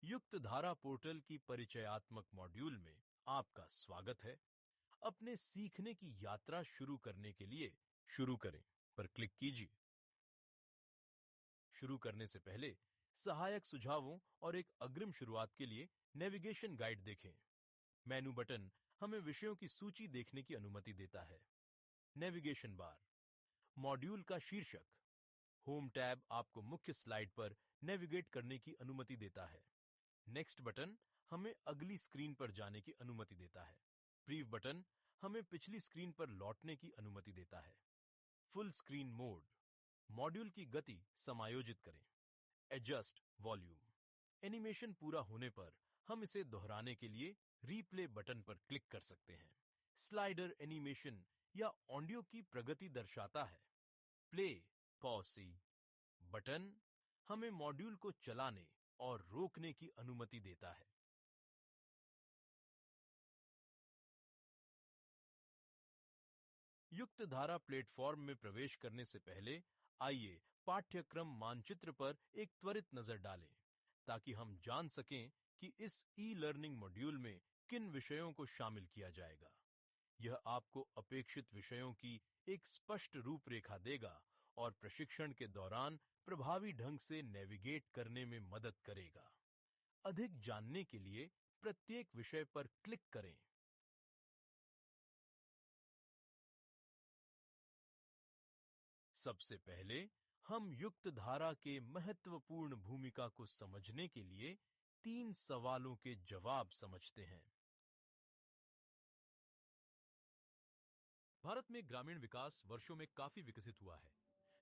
युक्त धारा पोर्टल की परिचयात्मक मॉड्यूल में आपका स्वागत है। अपने सीखने की यात्रा शुरू करने के लिए शुरू करें पर क्लिक कीजिए। शुरू करने से पहले सहायक सुझावों और एक अग्रिम शुरुआत के लिए नेविगेशन गाइड देखें। मेनू बटन हमें विषयों की सूची देखने की अनुमति देता है। नेविगेशन बार, मॉड्यूल का शीर्षक, होम टैब आपको मुख्य स्लाइड पर नेविगेट करने की अनुमति देता है। नेक्स्ट बटन हमें अगली स्क्रीन पर जाने की अनुमति देता है। प्रीव्यू बटन हमें पिछली स्क्रीन पर लौटने की अनुमति देता है। फुल स्क्रीन मोड, मॉड्यूल की गति समायोजित करें। एडजस्ट वॉल्यूम, एनिमेशन पूरा होने पर हम इसे दोहराने के लिए रीप्ले बटन पर क्लिक कर सकते हैं। स्लाइडर एनिमेशन या ऑडियो की प्रगति दर्शाता है। प्ले पॉज बटन हमें मॉड्यूल को चलाने और रोकने की अनुमति देता है। युक्त धारा प्लेटफॉर्म में प्रवेश करने से पहले आइए पाठ्यक्रम मानचित्र पर एक त्वरित नजर डालें ताकि हम जान सकें कि इस ई लर्निंग मॉड्यूल में किन विषयों को शामिल किया जाएगा। यह आपको अपेक्षित विषयों की एक स्पष्ट रूपरेखा देगा और प्रशिक्षण के दौरान प्रभावी ढंग से नेविगेट करने में मदद करेगा। अधिक जानने के लिए प्रत्येक विषय पर क्लिक करें। सबसे पहले हम युक्त धारा के महत्वपूर्ण भूमिका को समझने के लिए 3 सवालों के जवाब समझते हैं। भारत में ग्रामीण विकास वर्षों में काफी विकसित हुआ है,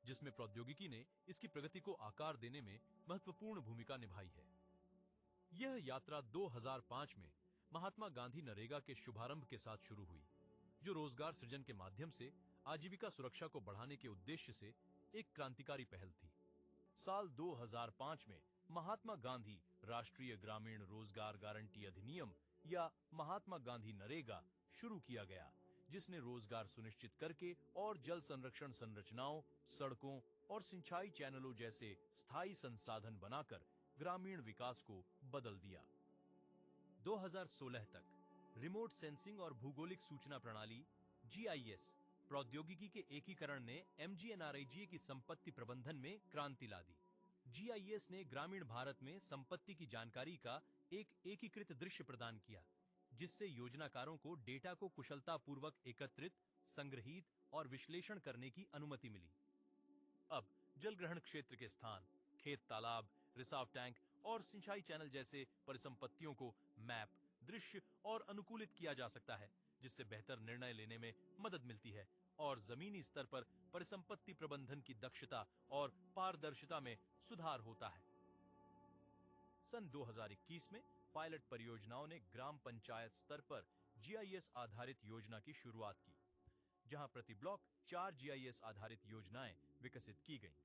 जिसमें प्रौद्योगिकी ने इसकी प्रगति को आकार देने में महत्वपूर्ण भूमिका निभाई है। यह यात्रा 2005 में महात्मा गांधी नरेगा के शुभारंभ के साथ शुरू हुई, जो रोजगार सृजन के माध्यम से आजीविका सुरक्षा को बढ़ाने के उद्देश्य से एक क्रांतिकारी पहल थी। साल 2005 में महात्मा गांधी राष्ट्रीय ग्रामीण रोजगार गारंटी अधिनियम या महात्मा गांधी नरेगा शुरू किया गया, जिसने रोजगार सुनिश्चित करके और जल संरक्षण संरचनाओं, सड़कों और सिंचाई चैनलों जैसे स्थायी संसाधन बनाकर ग्रामीण विकास को बदल दिया। 2016 तक रिमोट सेंसिंग और भौगोलिक सूचना प्रणाली GIS प्रौद्योगिकी के एकीकरण ने MGNRIGA की संपत्ति प्रबंधन में क्रांति ला दी। GIS ने ग्रामीण भारत में संपत्ति की जानकारी का एक एकीकृत दृश्य प्रदान किया, जिससे योजनाकारों को डेटा को कुशलतापूर्वक एकत्रित, संग्रहित और विश्लेषण करने की अनुमति मिली। अब जल ग्रहण क्षेत्र के स्थान, खेत तालाब, रिसाव टैंक और सिंचाई चैनल जैसे परिसंपत्तियों को मैप, दृश्य और अनुकूलित किया जा सकता है, जिससे बेहतर निर्णय लेने में मदद मिलती है और जमीनी स्तर पर परिसंपत्ति प्रबंधन की दक्षता और पारदर्शिता में सुधार होता है। सन 2021 में पायलट परियोजनाओं ने ग्राम पंचायत स्तर पर GIS आधारित योजना की शुरुआत की, जहां प्रति ब्लॉक 4 GIS आधारित योजनाएं विकसित की गईं।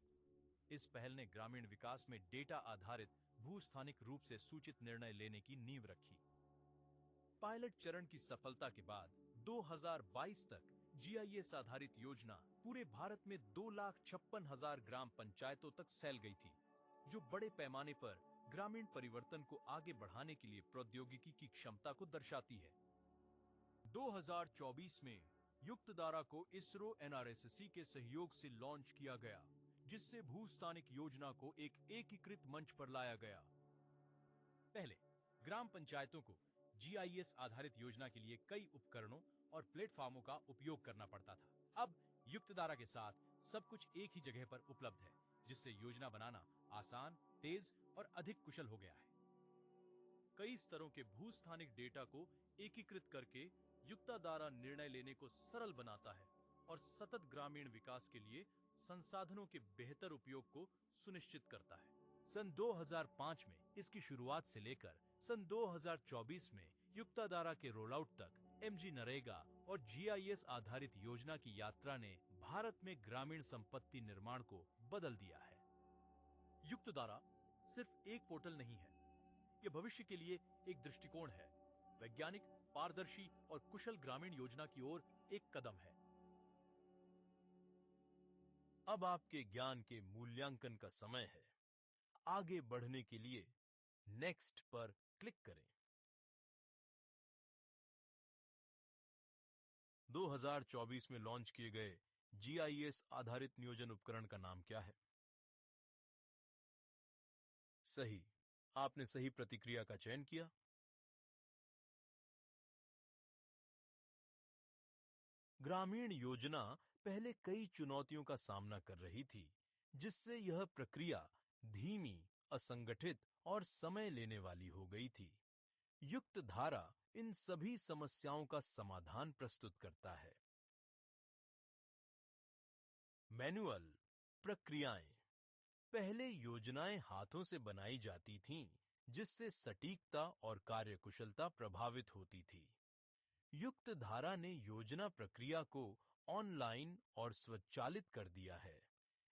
इस पहल ने ग्रामीण विकास में डेटा आधारित भूस्थानिक रूप से सूचित निर्णय लेने की नींव रखी। पायलट चरण की सफलता के बाद 2022 तक GIS आधारित योजना पूरे भारत में 2,56,000 ग्राम पंचायतों तक फैल गई थी, जो बड़े पैमाने पर ग्रामीण परिवर्तन को आगे बढ़ाने के लिए प्रौद्योगिकी की क्षमता को दर्शाती है। 2024 में युक्त धारा को इसरो NRSC के सहयोग से लॉन्च किया गया, जिससे भूस्थानिक योजना को एक एकीकृत मंच पर लाया गया। पहले ग्राम पंचायतों को GIS आधारित योजना के लिए कई उपकरणों और प्लेटफॉर्मों का उपयोग करना पड़ता था। अब युक्त धारा के साथ सब कुछ एक ही जगह पर उपलब्ध है, जिससे योजना बनाना आसान, तेज और अधिक कुशल हो गया है। कई स्तरों के भूस्थानिक डेटा को एकीकृत करके युक्त धारा निर्णय लेने को सरल बनाता है और सतत ग्रामीण विकास के लिए संसाधनों के बेहतर उपयोग को सुनिश्चित करता है। सन 2005 में इसकी शुरुआत से लेकर सन 2024 में युक्त धारा के रोल आउट तक MG नरेगा और GIS आधारित योजना की यात्रा ने भारत में ग्रामीण संपत्ति निर्माण को बदल दिया है। युक्त धारा सिर्फ एक पोर्टल नहीं है, यह भविष्य के लिए एक दृष्टिकोण है, वैज्ञानिक, पारदर्शी और कुशल ग्रामीण योजना की ओर एक कदम है। अब आपके ज्ञान के मूल्यांकन का समय है। आगे बढ़ने के लिए नेक्स्ट पर क्लिक करें। 2024 में लॉन्च किए गए GIS आधारित नियोजन उपकरण का नाम क्या है? सही, आपने सही प्रतिक्रिया का चयन किया। ग्रामीण योजना पहले कई चुनौतियों का सामना कर रही थी, जिससे यह प्रक्रिया धीमी, असंगठित और समय लेने वाली हो गई थी। युक्त धारा इन सभी समस्याओं का समाधान प्रस्तुत करता है। मैनुअल प्रक्रियाएं। पहले योजनाएं हाथों से बनाई जाती थीं, जिससे सटीकता और कार्यकुशलता प्रभावित होती थी। युक्त धारा ने योजना प्रक्रिया को ऑनलाइन और स्वचालित कर दिया है,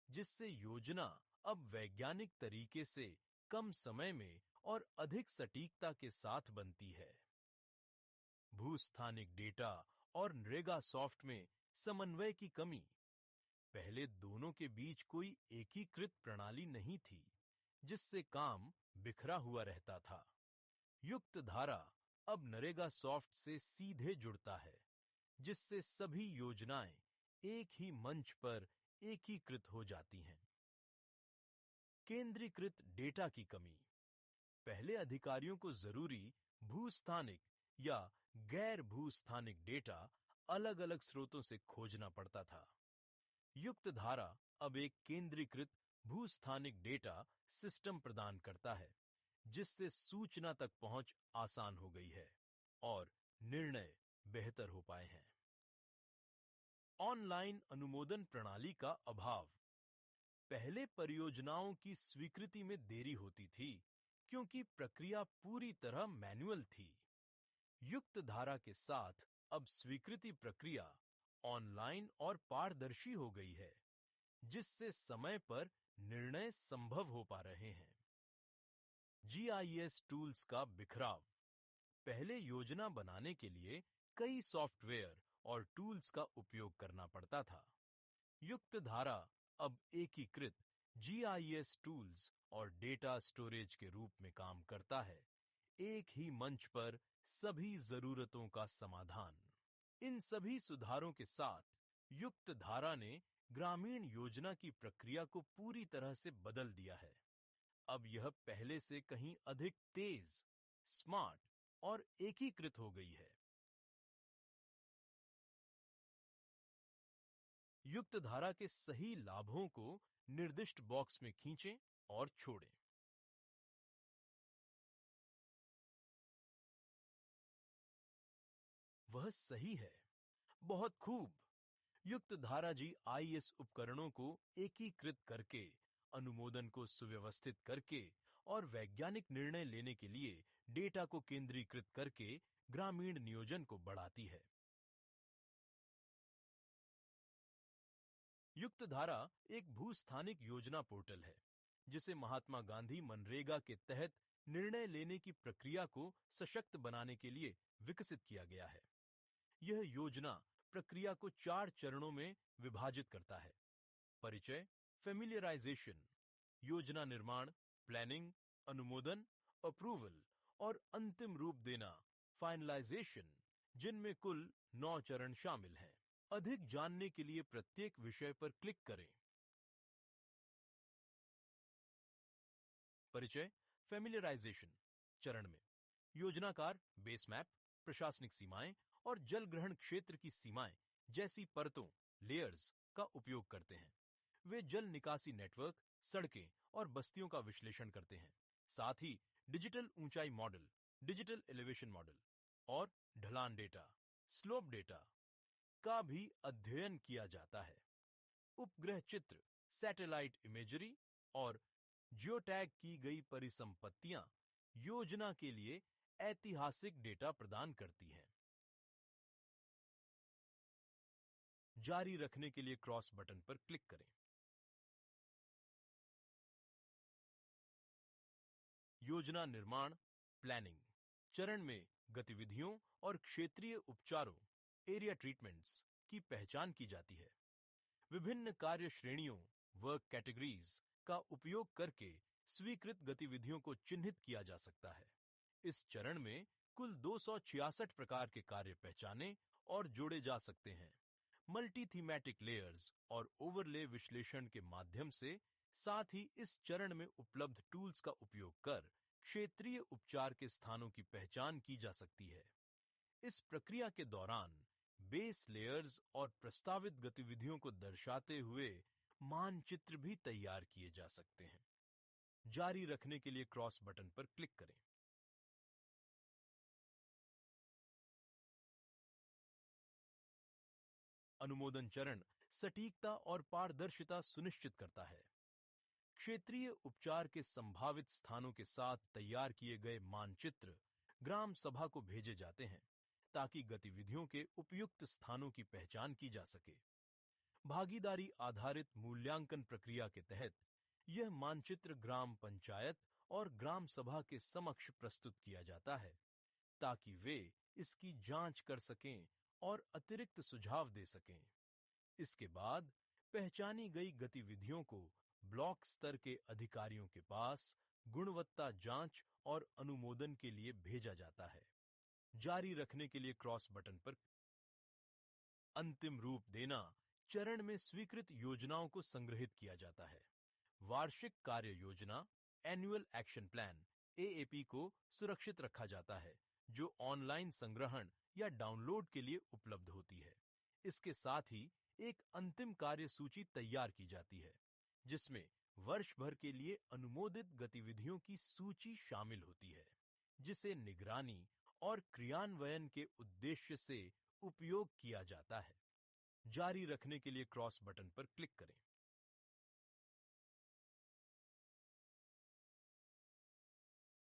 जिससे योजना अब वैज्ञानिक तरीके से कम समय में और अधिक सटीकता के साथ बनती है। भूस्थानिक डेटा और नरेगा सॉफ्ट में समन्वय की कमी। पहले दोनों के बीच कोई एकीकृत प्रणाली नहीं थी, जिससे काम बिखरा हुआ रहता था। युक्त धारा अब नरेगा सॉफ्ट से सीधे जुड़ता है, जिससे सभी योजनाएं एक ही मंच पर एकीकृत हो जाती हैं। केंद्रीकृत डेटा की कमी। पहले अधिकारियों को जरूरी भूस्थानिक या गैर भूस्थानिक डेटा अलग-अलग स्रोतों से खोजना पड़ता था। युक्त धारा अब एक केंद्रीकृत भूस्थानिक डेटा सिस्टम प्रदान करता है, जिससे सूचना तक पहुंच आसान हो गई है और निर्णय बेहतर हो पाए हैं। ऑनलाइन अनुमोदन प्रणाली का अभाव। पहले परियोजनाओं की स्वीकृति में देरी होती थी, क्योंकि प्रक्रिया पूरी तरह मैनुअल थी। युक्त धारा के साथ अब स्वीकृति प्रक्रिया ऑनलाइन और पारदर्शी हो गई है, जिससे समय पर निर्णय संभव हो पा रहे हैं। GIS टूल्स का बिखराव। पहले योजना बनाने के लिए कई सॉफ्टवेयर और टूल्स का उपयोग करना पड़ता था। युक्त धारा अब एकीकृत GIS टूल्स और डेटा स्टोरेज के रूप में काम करता है, एक ही मंच पर सभी जरूरतों का समाधान। इन सभी सुधारों के साथ युक्त धारा ने ग्रामीण योजना की प्रक्रिया को पूरी तरह से बदल दिया है। अब यह पहले से कहीं अधिक तेज, स्मार्ट और एकीकृत हो गई है। युक्त धारा के सही लाभों को निर्दिष्ट बॉक्स में खींचें और छोड़ें। वह सही है। बहुत खूब। युक्त धारा GIS उपकरणों को एकीकृत करके, अनुमोदन को सुव्यवस्थित करके और वैज्ञानिक निर्णय लेने के लिए डेटा को केंद्रीकृत करके ग्रामीण नियोजन को बढ़ाती है। युक्त धारा एक भूस्थानिक योजना पोर्टल है, जिसे महात्मा गांधी मनरेगा के तहत निर्णय लेने की प्रक्रिया को सशक्त बनाने के लिए विकसित किया गया है। यह योजना प्रक्रिया को 4 चरणों में विभाजित करता है। परिचय, फेमिलियराइजेशन, योजना निर्माण, प्लानिंग, अनुमोदन, अप्रूवल और अंतिम रूप देना, फाइनलाइजेशन, जिनमें कुल 9 चरण शामिल हैं। अधिक जानने के लिए प्रत्येक विषय पर क्लिक करें। परिचय, फेमिलियराइजेशन चरण में योजनाकार बेस मैप, प्रशासनिक सीमाएं और जल ग्रहण क्षेत्र की सीमाएं जैसी परतों, लेयर्स का उपयोग करते हैं। वे जल निकासी नेटवर्क, सड़कें और बस्तियों का विश्लेषण करते हैं। साथ ही डिजिटल ऊंचाई मॉडल, डिजिटल एलिवेशन मॉडल और ढलान डेटा, स्लोप डेटा का भी अध्ययन किया जाता है। उपग्रह चित्र, सैटेलाइट इमेजरी और जियोटैग की गई परिसंपत्तियां योजना के लिए ऐतिहासिक डेटा प्रदान करती हैं। जारी रखने के लिए क्रॉस बटन पर क्लिक करें। योजना निर्माण, प्लानिंग चरण में गतिविधियों और क्षेत्रीय उपचारों, एरिया ट्रीटमेंट्स की पहचान की जाती है। विभिन्न कार्य श्रेणियों, वर्क कैटेगरीज का उपयोग करके स्वीकृत गतिविधियों को चिन्हित किया जा सकता है। इस चरण में कुल 266 प्रकार के कार्य पहचाने और जोड़े जा सकते हैं। मल्टी थीमेटिक लेयर्स और ओवरले विश्लेषण के माध्यम से, साथ ही इस चरण में उपलब्ध टूल्स का उपयोग कर क्षेत्रीय उपचार के स्थानों की पहचान की जा सकती है। इस प्रक्रिया के दौरान बेस लेयर्स और प्रस्तावित गतिविधियों को दर्शाते हुए मानचित्र भी तैयार किए जा सकते हैं। जारी रखने के लिए क्रॉस बटन पर क्लिक करें। अनुमोदन चरण सटीकता और पारदर्शिता सुनिश्चित करता है। क्षेत्रीय उपचार के संभावित स्थानों के साथ तैयार किए गए मानचित्र ग्राम सभा को भेजे जाते हैं ताकि गतिविधियों के उपयुक्त स्थानों की पहचान की जा सके। भागीदारी आधारित मूल्यांकन प्रक्रिया के तहत यह मानचित्र ग्राम पंचायत और ग्राम सभा के समक्ष प्रस्तुत किया जाता है ताकि वे इसकी जांच कर सकें और अतिरिक्त सुझाव दे सकें। इसके बाद पहचानी गई गतिविधियों को ब्लॉक स्तर के अधिकारियों के पास गुणवत्ता जांच और अनुमोदन के लिए भेजा जाता है। जारी रखने के लिए क्रॉस बटन पर अंतिम रूप देना चरण में स्वीकृत योजनाओं को संग्रहित किया जाता है। वार्षिक कार्य योजना एनुअल एक्शन प्लान एएपी को सुरक्षित रखा जाता है, जो ऑनलाइन संग्रहण या डाउनलोड के लिए उपलब्ध होती है। इसके साथ ही एक अंतिम कार्य सूची तैयार की जाती है, जिसमें वर्ष भर के लिए अनुमोदित गतिविधियों की सूची शामिल होती है, जिसे निगरानी और क्रियान्वयन के उद्देश्य से उपयोग किया जाता है। जारी रखने के लिए क्रॉस बटन पर क्लिक करें।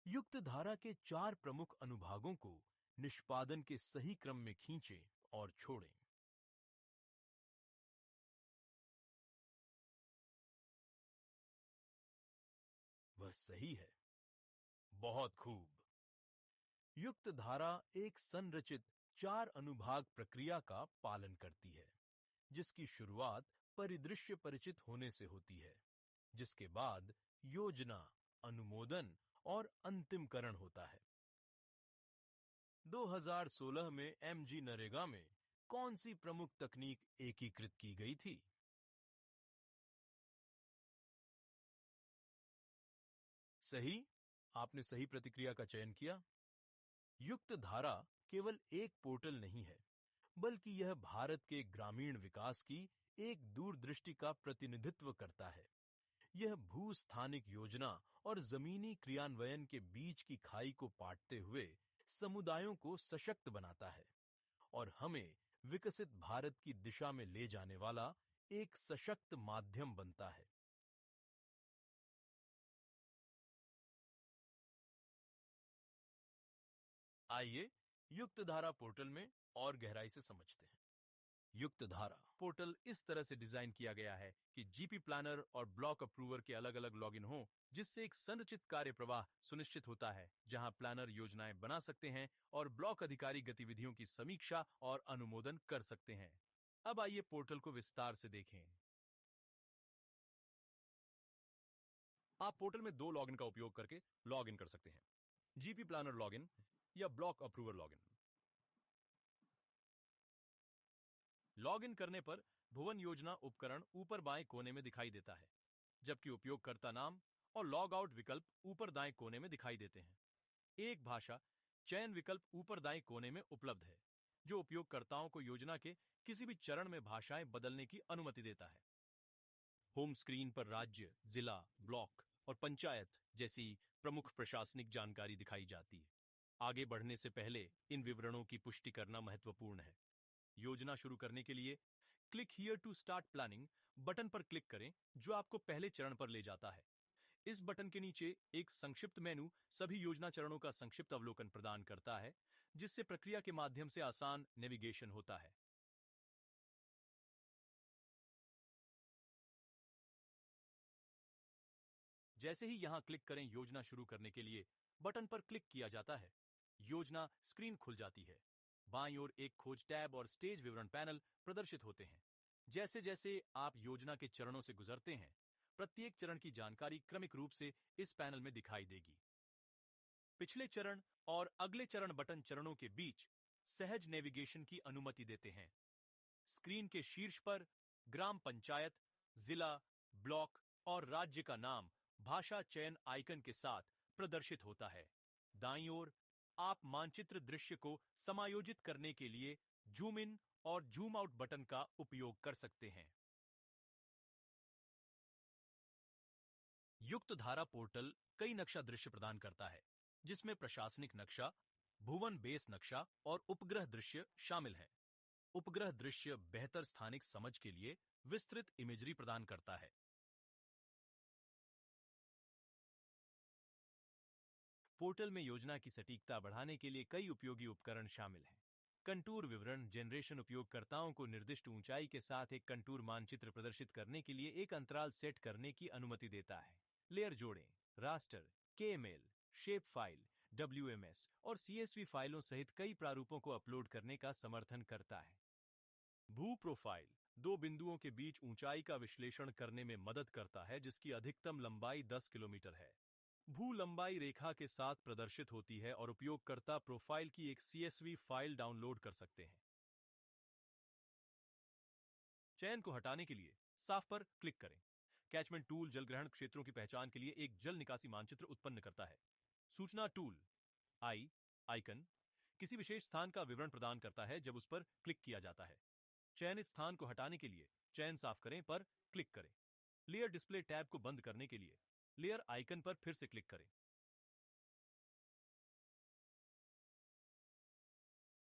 युक्त धारा के 4 प्रमुख अनुभागों को निष्पादन के सही क्रम में खींचें और छोड़ें। वह सही है। बहुत खूब। युक्त धारा एक संरचित 4 अनुभाग प्रक्रिया का पालन करती है, जिसकी शुरुआत परिदृश्य परिचित होने से होती है, जिसके बाद योजना, अनुमोदन और अंतिमकरण होता है। 2016 में एमजी नरेगा में कौन सी प्रमुख तकनीक एकीकृत की गई थी? सही, आपने सही प्रतिक्रिया का चयन किया। युक्त धारा केवल एक पोर्टल नहीं है, बल्कि यह भारत के ग्रामीण विकास की एक दूरदृष्टि का प्रतिनिधित्व करता है। यह भूस्थानिक योजना और जमीनी क्रियान्वयन के बीच की खाई को पाटते हुए समुदायों को सशक्त बनाता है और हमें विकसित भारत की दिशा में ले जाने वाला एक सशक्त माध्यम बनता है। आइए युक्त धारा पोर्टल में और गहराई से समझते हैं। युक्त धारा पोर्टल इस तरह से डिजाइन किया गया है कि जीपी प्लानर और ब्लॉक अप्रूवर के अलग अलग लॉगिन हों, जिससे एक संरचित कार्य प्रवाह सुनिश्चित होता है, जहां प्लानर योजनाएं बना सकते हैं और ब्लॉक अधिकारी गतिविधियों की समीक्षा और अनुमोदन कर सकते हैं। अब आइए पोर्टल को विस्तार से देखें। आप पोर्टल में 2 लॉगिन का उपयोग करके लॉग इन कर सकते हैं, जीपी प्लानर लॉगिन या ब्लॉक अप्रूवर लॉगिन। लॉगिन करने पर भुवन योजना उपकरण ऊपर बाएं कोने में दिखाई देता है, जबकि उपयोगकर्ता नाम और लॉग आउट विकल्प ऊपर दाएं कोने में दिखाई देते हैं। एक भाषा चयन विकल्प ऊपर दाएं कोने में उपलब्ध है, जो उपयोगकर्ताओं को योजना के किसी भी चरण में भाषाएं बदलने की अनुमति देता है। होम स्क्रीन पर राज्य, जिला, ब्लॉक और पंचायत जैसी प्रमुख प्रशासनिक जानकारी दिखाई जाती है। आगे बढ़ने से पहले इन विवरणों की पुष्टि करना महत्वपूर्ण है। योजना शुरू करने के लिए click here to start planning button पर क्लिक करें, जो आपको पहले चरण पर ले जाता है। इस बटन के नीचे एक संक्षिप्त मेनू सभी योजना चरणों का संक्षिप्त अवलोकन प्रदान करता है, जिससे प्रक्रिया के माध्यम से आसान नेविगेशन होता है। जैसे ही यहां क्लिक करें योजना शुरू करने के लिए बटन पर क्लिक किया जाता है, योजना स्क्रीन खुल जाती है। बाईं ओर एक खोज टैब और स्टेज विवरण पैनल प्रदर्शित होते हैं। जैसे जैसे आप योजना के चरणों से गुजरते हैं, प्रत्येक चरण की जानकारी क्रमिक रूप से इस पैनल में दिखाई देगी। पिछले चरण और अगले चरण बटन चरणों के बीच सहज नेविगेशन की अनुमति देते हैं। स्क्रीन के शीर्ष पर ग्राम पंचायत, जिला, ब्लॉक और राज्य का नाम भाषा चयन आइकन के साथ प्रदर्शित होता है। दाईं ओर आप मानचित्र दृश्य को समायोजित करने के लिए जूम इन और जूम आउट बटन का उपयोग कर सकते हैं। युक्त धारा पोर्टल कई नक्शा दृश्य प्रदान करता है, जिसमें प्रशासनिक नक्शा, भुवन बेस नक्शा और उपग्रह दृश्य शामिल हैं। उपग्रह दृश्य बेहतर स्थानिक समझ के लिए विस्तृत इमेजरी प्रदान करता है। पोर्टल में योजना की सटीकता बढ़ाने के लिए कई उपयोगी उपकरण शामिल हैं। कंटूर विवरण जनरेशन उपयोगकर्ताओं को निर्दिष्ट ऊंचाई के साथ एक कंटूर मानचित्र प्रदर्शित करने के लिए एक अंतराल सेट करने की अनुमति देता है। लेयर जोड़ें, raster, KML, shape file, WMS और CSV फाइलों सहित कई प्रारूपों को अपलोड करने का समर्थन करता है। भू प्रोफाइल दो बिंदुओं के बीच ऊंचाई का विश्लेषण करने में मदद करता है, जिसकी अधिकतम लंबाई 10 किलोमीटर है। भू लंबाई रेखा के साथ प्रदर्शित होती है और उपयोगकर्ता प्रोफाइल की एक CSV फाइल डाउनलोड कर सकते हैं। चयन को हटाने के लिए साफ पर क्लिक करें। कैचमेंट टूल जल ग्रहण क्षेत्रों की पहचान के लिए एक जल निकासी मानचित्र उत्पन्न करता है। सूचना टूल आइकन किसी विशेष स्थान का विवरण प्रदान करता है जब उस पर क्लिक किया जाता है। चयनित स्थान को हटाने के लिए चयन साफ करें पर क्लिक करें। लेयर डिस्प्ले टैब को बंद करने के लिए लेयर आइकन पर फिर से क्लिक करें।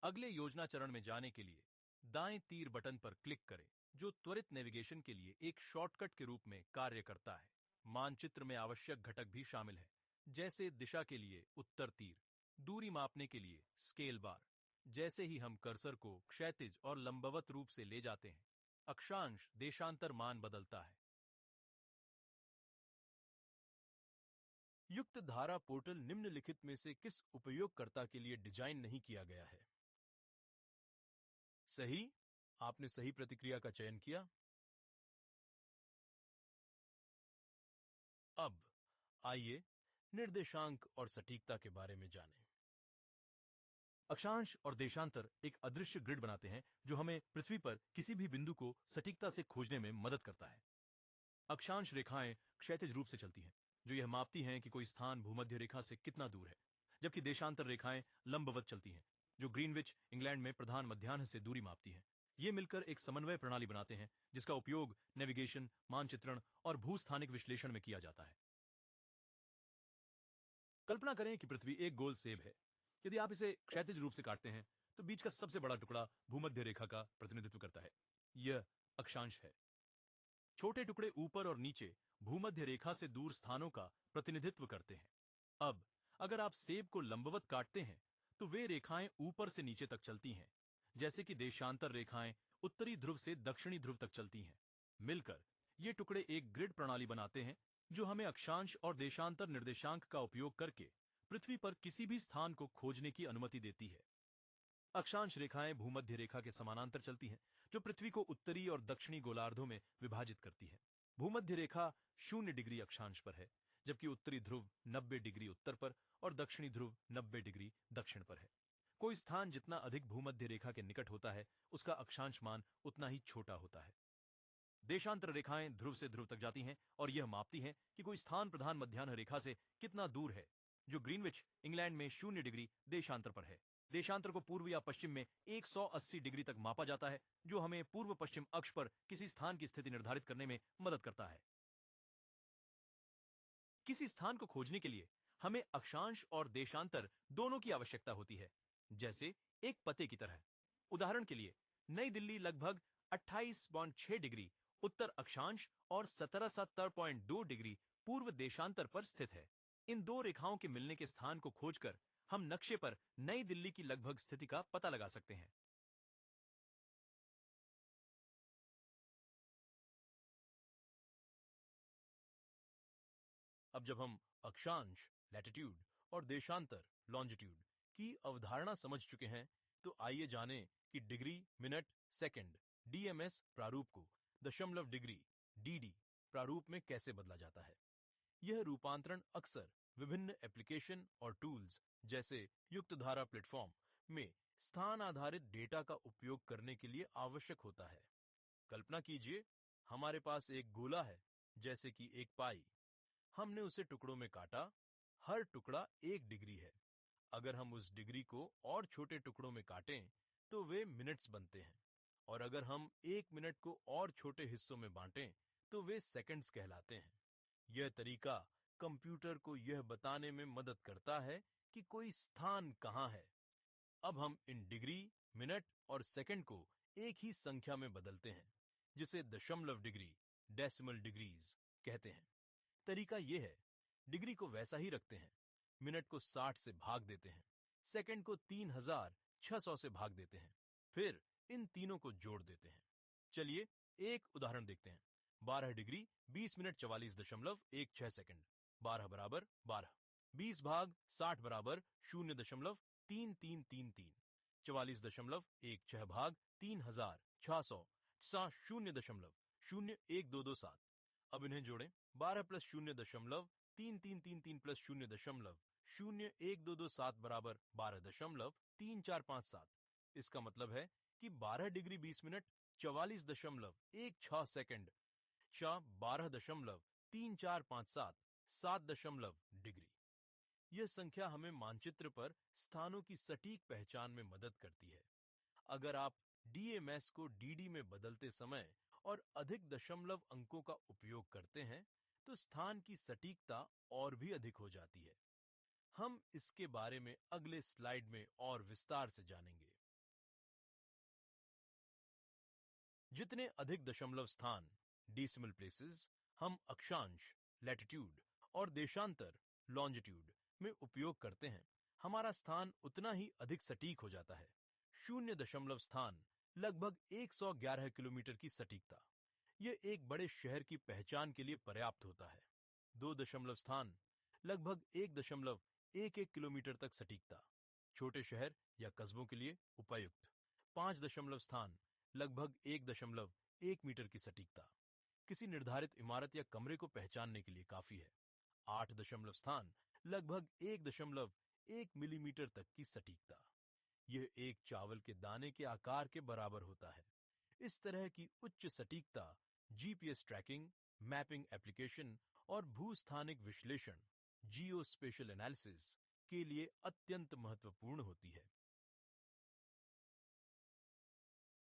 अगले योजना चरण में जाने के लिए दाएं तीर बटन पर क्लिक करें, जो त्वरित नेविगेशन के लिए एक शॉर्टकट के रूप में कार्य करता है। मानचित्र में आवश्यक घटक भी शामिल हैं, जैसे दिशा के लिए उत्तर तीर, दूरी मापने के लिए स्केल बार। जैसे ही हम कर्सर को क्षैतिज और लंबवत रूप से ले जाते हैं, अक्षांश देशांतर मान बदलता है। युक्त धारा पोर्टल निम्नलिखित में से किस उपयोगकर्ता के लिए डिजाइन नहीं किया गया है? सही, आपने सही प्रतिक्रिया का चयन किया। अब आइए निर्देशांक और सटीकता के बारे में जानें। अक्षांश और देशांतर एक अदृश्य ग्रिड बनाते हैं जो हमें पृथ्वी पर किसी भी बिंदु को सटीकता से खोजने में मदद करता है। अक्षांश रेखाएं क्षैतिज रूप से चलती हैं, जो यह मापती हैं कि कोई स्थान भूमध्य रेखा से कितना दूर है, जबकि देशांतर रेखाएं लंबवत चलती हैं, जो ग्रीनविच इंग्लैंड में प्रधान मध्याह्न से दूरी मापती हैं। ये मिलकर एक समन्वय प्रणाली बनाते हैं जिसका उपयोग नेविगेशन, मानचित्रण और भूस्थानिक विश्लेषण में किया जाता है। कल्पना करें कि पृथ्वी एक गोल सेब है। यदि आप इसे क्षैतिज रूप से काटते हैं तो बीच का सबसे बड़ा टुकड़ा भूमध्य रेखा का प्रतिनिधित्व करता है। यह अक्षांश है। छोटे टुकड़े ऊपर और नीचे भूमध्य रेखा से दूर स्थानों का प्रतिनिधित्व करते हैं। अब अगर आप सेब को लंबवत काटते हैं तो वे रेखाएं ऊपर से नीचे तक चलती हैं, जैसे कि देशांतर रेखाएं उत्तरी ध्रुव से दक्षिणी ध्रुव तक चलती हैं। मिलकर ये टुकड़े एक ग्रिड प्रणाली बनाते हैं जो हमें अक्षांश और देशांतर निर्देशांक का उपयोग करके पृथ्वी पर किसी भी स्थान को खोजने की अनुमति देती है। अक्षांश रेखाएं भूमध्य रेखा के समानांतर चलती हैं, जो पृथ्वी को उत्तरी और दक्षिणी गोलार्धों में विभाजित करती है। भूमध्य रेखा 0 डिग्री अक्षांश पर है, जबकि उत्तरी ध्रुव 90 डिग्री उत्तर पर और दक्षिणी ध्रुव 90 डिग्री दक्षिण पर है। कोई स्थान जितना अधिक भूमध्य रेखा के निकट होता है, उसका अक्षांश मान उतना ही छोटा होता है। देशांतर रेखाएं ध्रुव से ध्रुव तक जाती हैं और यह मापती हैं कि कोई स्थान प्रधान मध्याह्न रेखा से कितना दूर है, जो ग्रीनविच इंग्लैंड में 0 डिग्री देशांतर पर है। देशांतर को पूर्व या पश्चिम में 180 डिग्री तक मापा जाता है, जो हमें पूर्व पश्चिम अक्ष पर किसी स्थान की स्थिति निर्धारित करने में मदद करता है। किसी स्थान को खोजने के लिए हमें अक्षांश और देशांतर दोनों की आवश्यकता होती है, जैसे एक पते की तरह। उदाहरण के लिए नई दिल्ली लगभग 28.6 डिग्री उत्तर अक्षांश और 77.2 डिग्री पूर्व देशांतर पर स्थित है। इन दो रेखाओं के मिलने के स्थान को खोजकर हम नक्शे पर नई दिल्ली की लगभग स्थिति का पता लगा सकते हैं। अब जब हम अक्षांश लैटिट्यूड और देशांतर लॉन्जिट्यूड की अवधारणा समझ चुके हैं, तो आइए जानें कि डिग्री, मिनट, सेकंड DMS प्रारूप को दशमलव डिग्री DD प्रारूप में कैसे बदला जाता है। यह रूपांतरण अक्सर विभिन्न एप्लीकेशन और टूल्स जैसे युक्त धारा प्लेटफॉर्म में स्थान आधारित डेटा का उपयोग करने के लिए आवश्यक होता है। कल्पना कीजिए, हमारे पास एक गोला है, जैसे कि एक पाई। हमने उसे टुकड़ों में काटा। हर टुकड़ा 1 डिग्री है। अगर हम उस डिग्री को और छोटे टुकड़ों में काटें तो वे मिनट्स बनते हैं, और अगर हम 1 मिनट को और छोटे हिस्सों में बांटें तो वे सेकंड्स कहलाते हैं। यह तरीका कंप्यूटर को यह बताने में मदद करता है कि कोई स्थान कहां है। अब हम इन डिग्री, मिनट और सेकंड को एक ही संख्या में बदलते हैं, जिसे दशमलव डिग्री, डेसिमल डिग्रीज कहते हैं। तरीका यह है, डिग्री को वैसा ही रखते हैं, मिनट को 60 से भाग देते हैं, सेकंड को 3600 से भाग देते हैं, फिर इन तीनों को जोड़ देते हैं। चलिए एक उदाहरण देखते हैं। 12 डिग्री 20 मिनट 44.16 सेकंड। 12 बराबर 12। 20 भाग 60 बराबर 0.3333। 44.16 भाग 3600 0.0122 अब इन्हें जोड़ें। 12 प्लस 0.3333 प्लस 0.0122 बराबर 12.3457। इसका मतलब है कि 12 डिग्री 20 मिनट 44.16 सेकंड 12.3457 7 डिग्री। यह संख्या हमें मानचित्र पर स्थानों की सटीक पहचान में मदद करती है। अगर आप डीएमएस को डीडी में बदलते समय और अधिक दशमलव अंकों का उपयोग करते हैं तो स्थान की सटीकता और भी अधिक हो जाती है। हम इसके बारे में अगले स्लाइड में और विस्तार से जानेंगे। जितने अधिक दशमलव स्थान, डेसिमल प्लेसेस, हम अक्षांश, लैटिट्यूड और देशांतर, लॉन्जिट्यूड में उपयोग करते हैं, हमारा स्थान उतना ही अधिक सटीक हो जाता है। 0 दशमलव स्थान लगभग 111 किलोमीटर की सटीकता, यह एक बड़े शहर की पहचान के लिए पर्याप्त होता है। 2 दशमलव स्थान लगभग 1.11 किलोमीटर तक सटीकता, छोटे शहर या कस्बों के लिए उपयुक्त। 5 दशमलव स्थान लगभग 1.1 मीटर की सटीकता, किसी निर्धारित इमारत या कमरे को पहचानने के लिए काफी है। 8 दशमलव स्थान लगभग 1.1 मिलीमीटर तक की सटीकता, यह एक चावल के दाने के आकार के बराबर होता है। इस तरह की उच्च सटीकता जीपीएस ट्रैकिंग, मैपिंग एप्लीकेशन और भूस्थानिक विश्लेषण, जियो स्पेशल एनालिसिस के लिए अत्यंत महत्वपूर्ण होती है।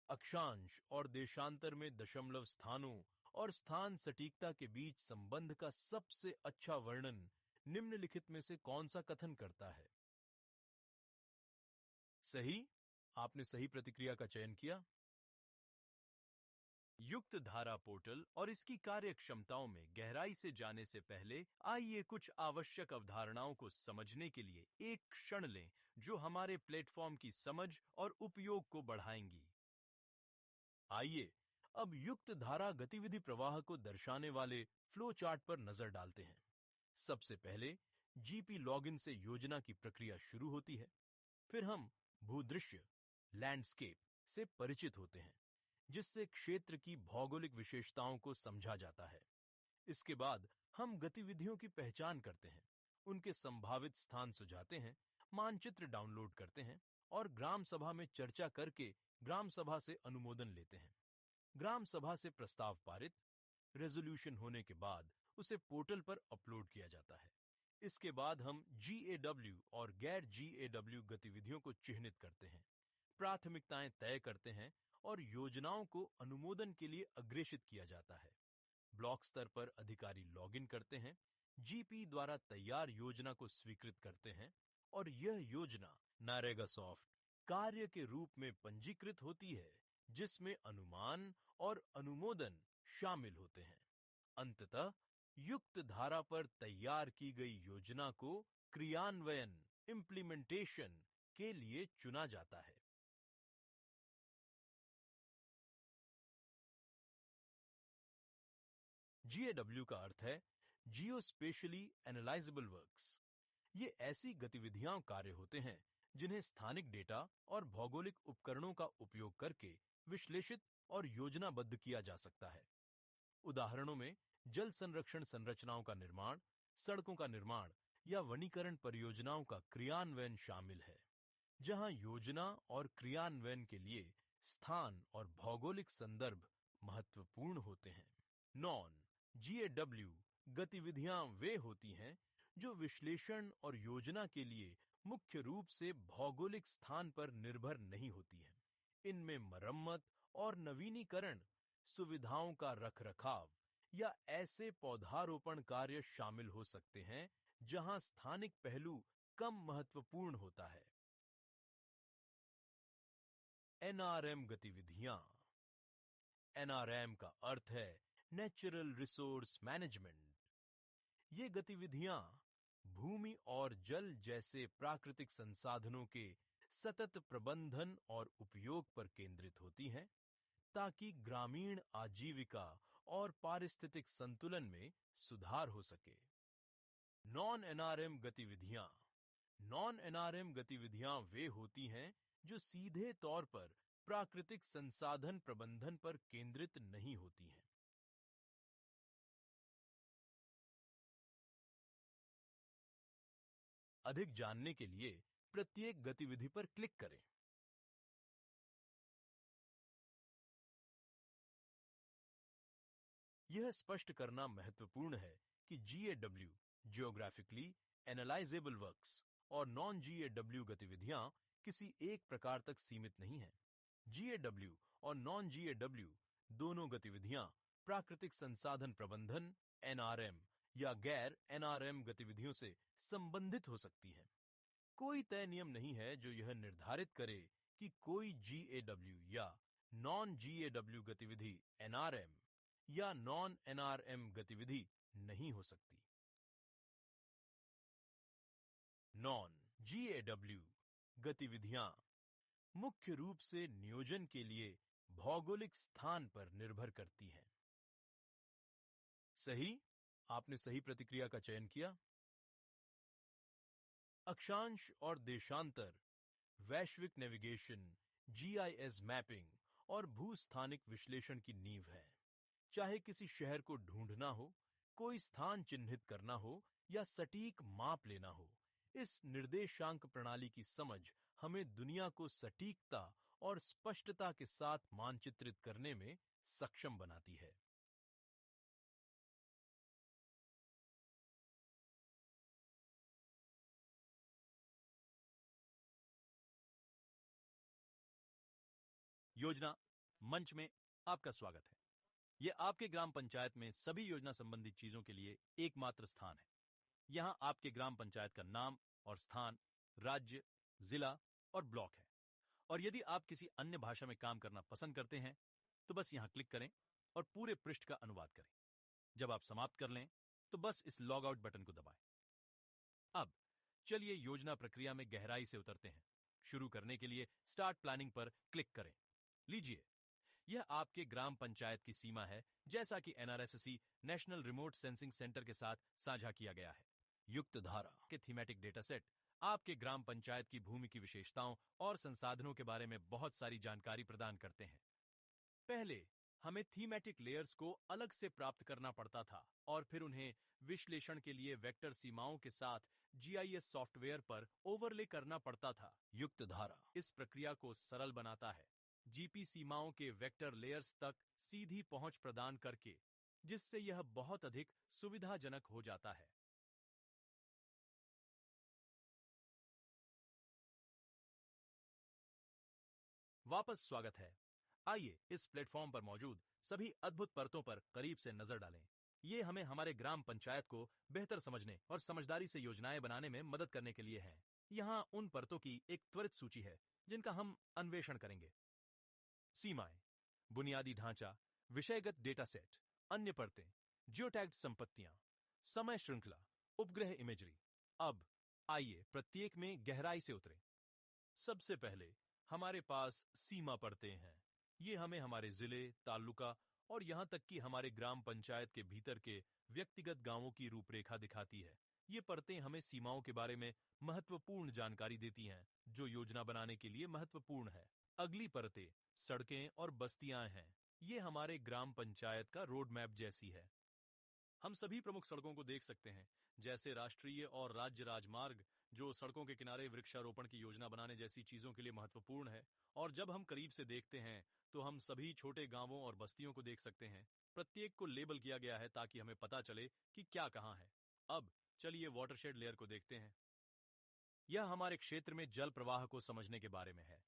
अक्षांश और देशांतर में दशमलव स्थानों और स्थान सटीकता के बीच संबंध का सबसे अच्छा वर्णन निम्नलिखित में से कौन सा कथन करता है? सही, आपने सही प्रतिक्रिया का चयन किया। युक्त धारा पोर्टल और इसकी कार्यक्षमताओं में गहराई से जाने से पहले आइए कुछ आवश्यक अवधारणाओं को समझने के लिए एक क्षण लें जो हमारे प्लेटफॉर्म की समझ और उपयोग को बढ़ाएंगी। आइए अब युक्त धारा गतिविधि प्रवाह को दर्शाने वाले फ्लो चार्ट पर नजर डालते हैं। सबसे पहले जीपी लॉगिन से योजना की प्रक्रिया शुरू होती है। फिर हम भूदृश्य, लैंडस्केप से परिचित होते हैं, जिससे क्षेत्र की भौगोलिक विशेषताओं को समझा जाता है। इसके बाद हम गतिविधियों की पहचान करते हैं, उनके संभावित स्थान सुझाते हैं, मानचित्र डाउनलोड करते हैं और ग्राम सभा में चर्चा करके ग्राम सभा से अनुमोदन लेते हैं। ग्राम सभा से प्रस्ताव पारित, रेजोल्यूशन होने के बाद उसे पोर्टल पर अपलोड किया जाता है। इसके बाद हम GAW और गैर GAW गतिविधियों को चिह्नित करते हैं, प्राथमिकताएं तय करते हैं और योजनाओं को अनुमोदन के लिए अग्रेषित किया जाता है। ब्लॉक स्तर पर अधिकारी लॉगिन करते हैं, जीपी द्वारा तैयार योजना को स्वीकृत करते हैं और यह योजना नरेगा सॉफ्ट कार्य के रूप में पंजीकृत होती है, जिसमें अनुमान और अनुमोदन शामिल होते हैं। अंततः युक्त धारा पर तैयार की गई योजना को क्रियान्वयन, इम्प्लीमेंटेशन के लिए चुना जाता है। GAW का अर्थ है जियो स्पेशली एनालाइजेबल वर्क्स। ये ऐसी गतिविधियां कार्य होते हैं जिन्हें स्थानिक डेटा और भौगोलिक उपकरणों का उपयोग करके विश्लेषित और योजनाबद्ध किया जा सकता है। उदाहरणों में जल संरक्षण संरचनाओं का निर्माण, सड़कों का निर्माण या वनीकरण परियोजनाओं का क्रियान्वयन शामिल है, जहां योजना और क्रियान्वयन के लिए स्थान और भौगोलिक संदर्भ महत्वपूर्ण होते हैं। नॉन GAW गतिविधियां वे होती हैं जो विश्लेषण और योजना के लिए मुख्य रूप से भौगोलिक स्थान पर निर्भर नहीं होती हैं। इनमें मरम्मत और नवीनीकरण, सुविधाओं का रखरखाव या ऐसे पौधारोपण कार्य शामिल हो सकते हैं जहां स्थानिक पहलू कम महत्वपूर्ण होता है। NRM गतिविधियां। NRM का अर्थ है नेचुरल रिसोर्स मैनेजमेंट। ये गतिविधियां भूमि और जल जैसे प्राकृतिक संसाधनों के सतत प्रबंधन और उपयोग पर केंद्रित होती हैं, ताकि ग्रामीण आजीविका और पारिस्थितिक संतुलन में सुधार हो सके। नॉन NRM गतिविधियां। नॉन NRM गतिविधियां वे होती हैं जो सीधे तौर पर प्राकृतिक संसाधन प्रबंधन पर केंद्रित नहीं होती हैं। अधिक जानने के लिए प्रत्येक गतिविधि पर क्लिक करें। यह स्पष्ट करना महत्वपूर्ण है कि GAW जियोग्राफिकली एनालाइजेबल वर्क्स और नॉन GAW गतिविधियां किसी एक प्रकार तक सीमित नहीं हैं। GAW और नॉन GAW दोनों गतिविधियां प्राकृतिक संसाधन प्रबंधन NRM या गैर NRM गतिविधियों से संबंधित हो सकती हैं। कोई तय नियम नहीं है जो यह निर्धारित करे कि कोई GAW या नॉन GAW गतिविधि NRM या नॉन NRM गतिविधि नहीं हो सकती। नॉन GAW गतिविधियां मुख्य रूप से नियोजन के लिए भौगोलिक स्थान पर निर्भर करती हैं। सही, आपने सही प्रतिक्रिया का चयन किया। अक्षांश और देशांतर, वैश्विक नेविगेशन, GIS मैपिंग और भूस्थानिक विश्लेषण की नींव है। चाहे किसी शहर को ढूंढना हो, कोई स्थान चिन्हित करना हो या सटीक माप लेना हो, इस निर्देशांक प्रणाली की समझ हमें दुनिया को सटीकता और स्पष्टता के साथ मानचित्रित करने में सक्षम बनाती है। योजना मंच में आपका स्वागत है। यह आपके ग्राम पंचायत में सभी योजना संबंधी चीजों के लिए एकमात्र स्थान है। यहां आपके ग्राम पंचायत का नाम और स्थान, राज्य, जिला और ब्लॉक है। और यदि आप किसी अन्य भाषा में काम करना पसंद करते हैं तो बस यहां क्लिक करें और पूरे पृष्ठ का अनुवाद करें। जब आप समाप्त कर लें तो बस इस लॉग आउट बटन को दबाएं। अब चलिए योजना प्रक्रिया में गहराई से उतरते हैं। शुरू करने के लिए स्टार्ट प्लानिंग पर क्लिक करें। लीजिए, यह आपके ग्राम पंचायत की सीमा है, जैसा कि NRSC national remote sensing centre के साथ साझा किया गया है। युक्त धारा के थीमेटिक डेटा सेट आपके ग्राम पंचायत की भूमि की विशेषताओं और संसाधनों के बारे में बहुत सारी जानकारी प्रदान करते हैं। पहले हमें थीमेटिक लेयर्स को अलग से प्राप्त करना पड़ता था और फिर उन्हें विश्लेषण के लिए वेक्टर सीमाओं के साथ GIS सॉफ्टवेयर पर ओवरले करना पड़ता था। युक्त धारा इस प्रक्रिया को सरल बनाता है GP सीमाओं के वेक्टर लेयर्स तक सीधी पहुंच प्रदान करके, जिससे यह बहुत अधिक सुविधाजनक हो जाता है। वापस स्वागत है। आइए इस प्लेटफॉर्म पर मौजूद सभी अद्भुत परतों पर करीब से नजर डालें। ये हमें हमारे ग्राम पंचायत को बेहतर समझने और समझदारी से योजनाएं बनाने में मदद करने के लिए हैं। यहाँ उन परतों की एक त्वरित सूची है जिनका हम अन्वेषण करेंगे। सीमाएं, बुनियादी ढांचा, विषयगत डेटा सेट, अन्य परतें, जियोटैग्ड संपत्तियां, समय श्रृंखला, उपग्रह इमेजरी। अब आइए प्रत्येक में गहराई से उतरें। सबसे पहले हमारे पास सीमा परतें हैं। ये हमें हमारे जिले, तालुका और यहां तक कि हमारे ग्राम पंचायत के भीतर के व्यक्तिगत गांवों की रूपरेखा दिखाती है। ये परतें हमें सीमाओं के बारे में महत्वपूर्ण जानकारी देती हैं, जो योजना बनाने के लिए महत्वपूर्ण है। अगली परतें सड़कें और बस्तियां हैं। ये हमारे ग्राम पंचायत का रोड मैप जैसी है। हम सभी प्रमुख सड़कों को देख सकते हैं, जैसे राष्ट्रीय और राज्य राजमार्ग, जो सड़कों के किनारे वृक्षारोपण की योजना बनाने जैसी चीजों के लिए महत्वपूर्ण है। और जब हम करीब से देखते हैं, तो हम सभी छोटे गांवों और बस्तियों को देख सकते हैं। प्रत्येक को लेबल किया गया है ताकि हमें पता चले कि क्या कहाँ है। अब चलिए वाटरशेड लेयर को देखते हैं। यह हमारे क्षेत्र में जल प्रवाह को समझने के बारे में है।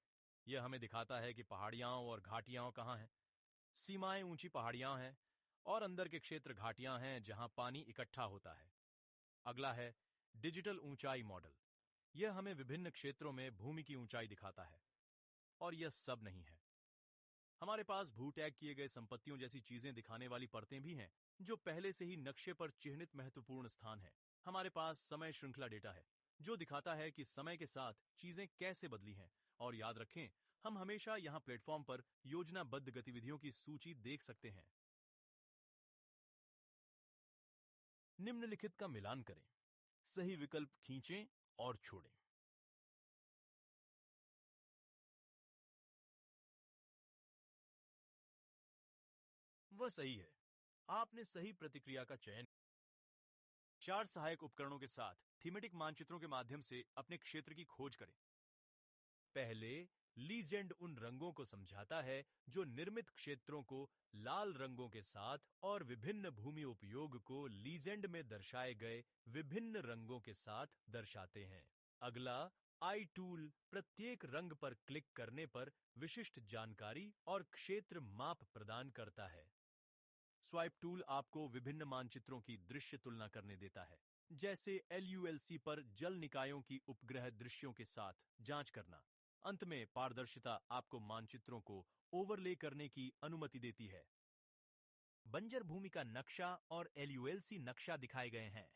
यह हमें दिखाता है कि पहाड़ियां और घाटियां कहाँ हैं। सीमाएं ऊंची पहाड़ियां हैं और अंदर के क्षेत्र घाटियां हैं जहां पानी इकट्ठा होता है। अगला है डिजिटल ऊंचाई मॉडल। यह हमें विभिन्न क्षेत्रों में भूमि की ऊंचाई दिखाता है। और यह सब नहीं है, हमारे पास भू टैग किए गए संपत्तियों जैसी चीजें दिखाने वाली परतें भी हैं, जो पहले से ही नक्शे पर चिह्नित महत्वपूर्ण स्थान है। हमारे पास समय श्रृंखला डेटा है, जो दिखाता है कि समय के साथ चीजें कैसे बदली हैं। और याद रखें, हम हमेशा यहां प्लेटफॉर्म पर योजनाबद्ध गतिविधियों की सूची देख सकते हैं। निम्नलिखित का मिलान करें, सही विकल्प खींचें और छोड़ें। वह सही है, आपने सही प्रतिक्रिया का चयन। 4 सहायक उपकरणों के साथ थीमेटिक मानचित्रों के माध्यम से अपने क्षेत्र की खोज करें। पहले, लीजेंड उन रंगों को समझाता है जो निर्मित क्षेत्रों को लाल रंगों के साथ और विभिन्न भूमि उपयोग को लीजेंड में दर्शाए गए विभिन्न रंगों के साथ दर्शाते हैं। अगला, आई टूल प्रत्येक रंग पर क्लिक करने पर विशिष्ट जानकारी और क्षेत्र माप प्रदान करता है। स्वाइप टूल आपको विभिन्न मानचित्रों की दृश्य तुलना करने देता है, जैसे LULC पर जल निकायों की उपग्रह दृश्यों के साथ जांच करना। अंत में, पारदर्शिता आपको मानचित्रों को ओवरले करने की अनुमति देती है। बंजर भूमि का नक्शा और LULC नक्शा दिखाए गए हैं।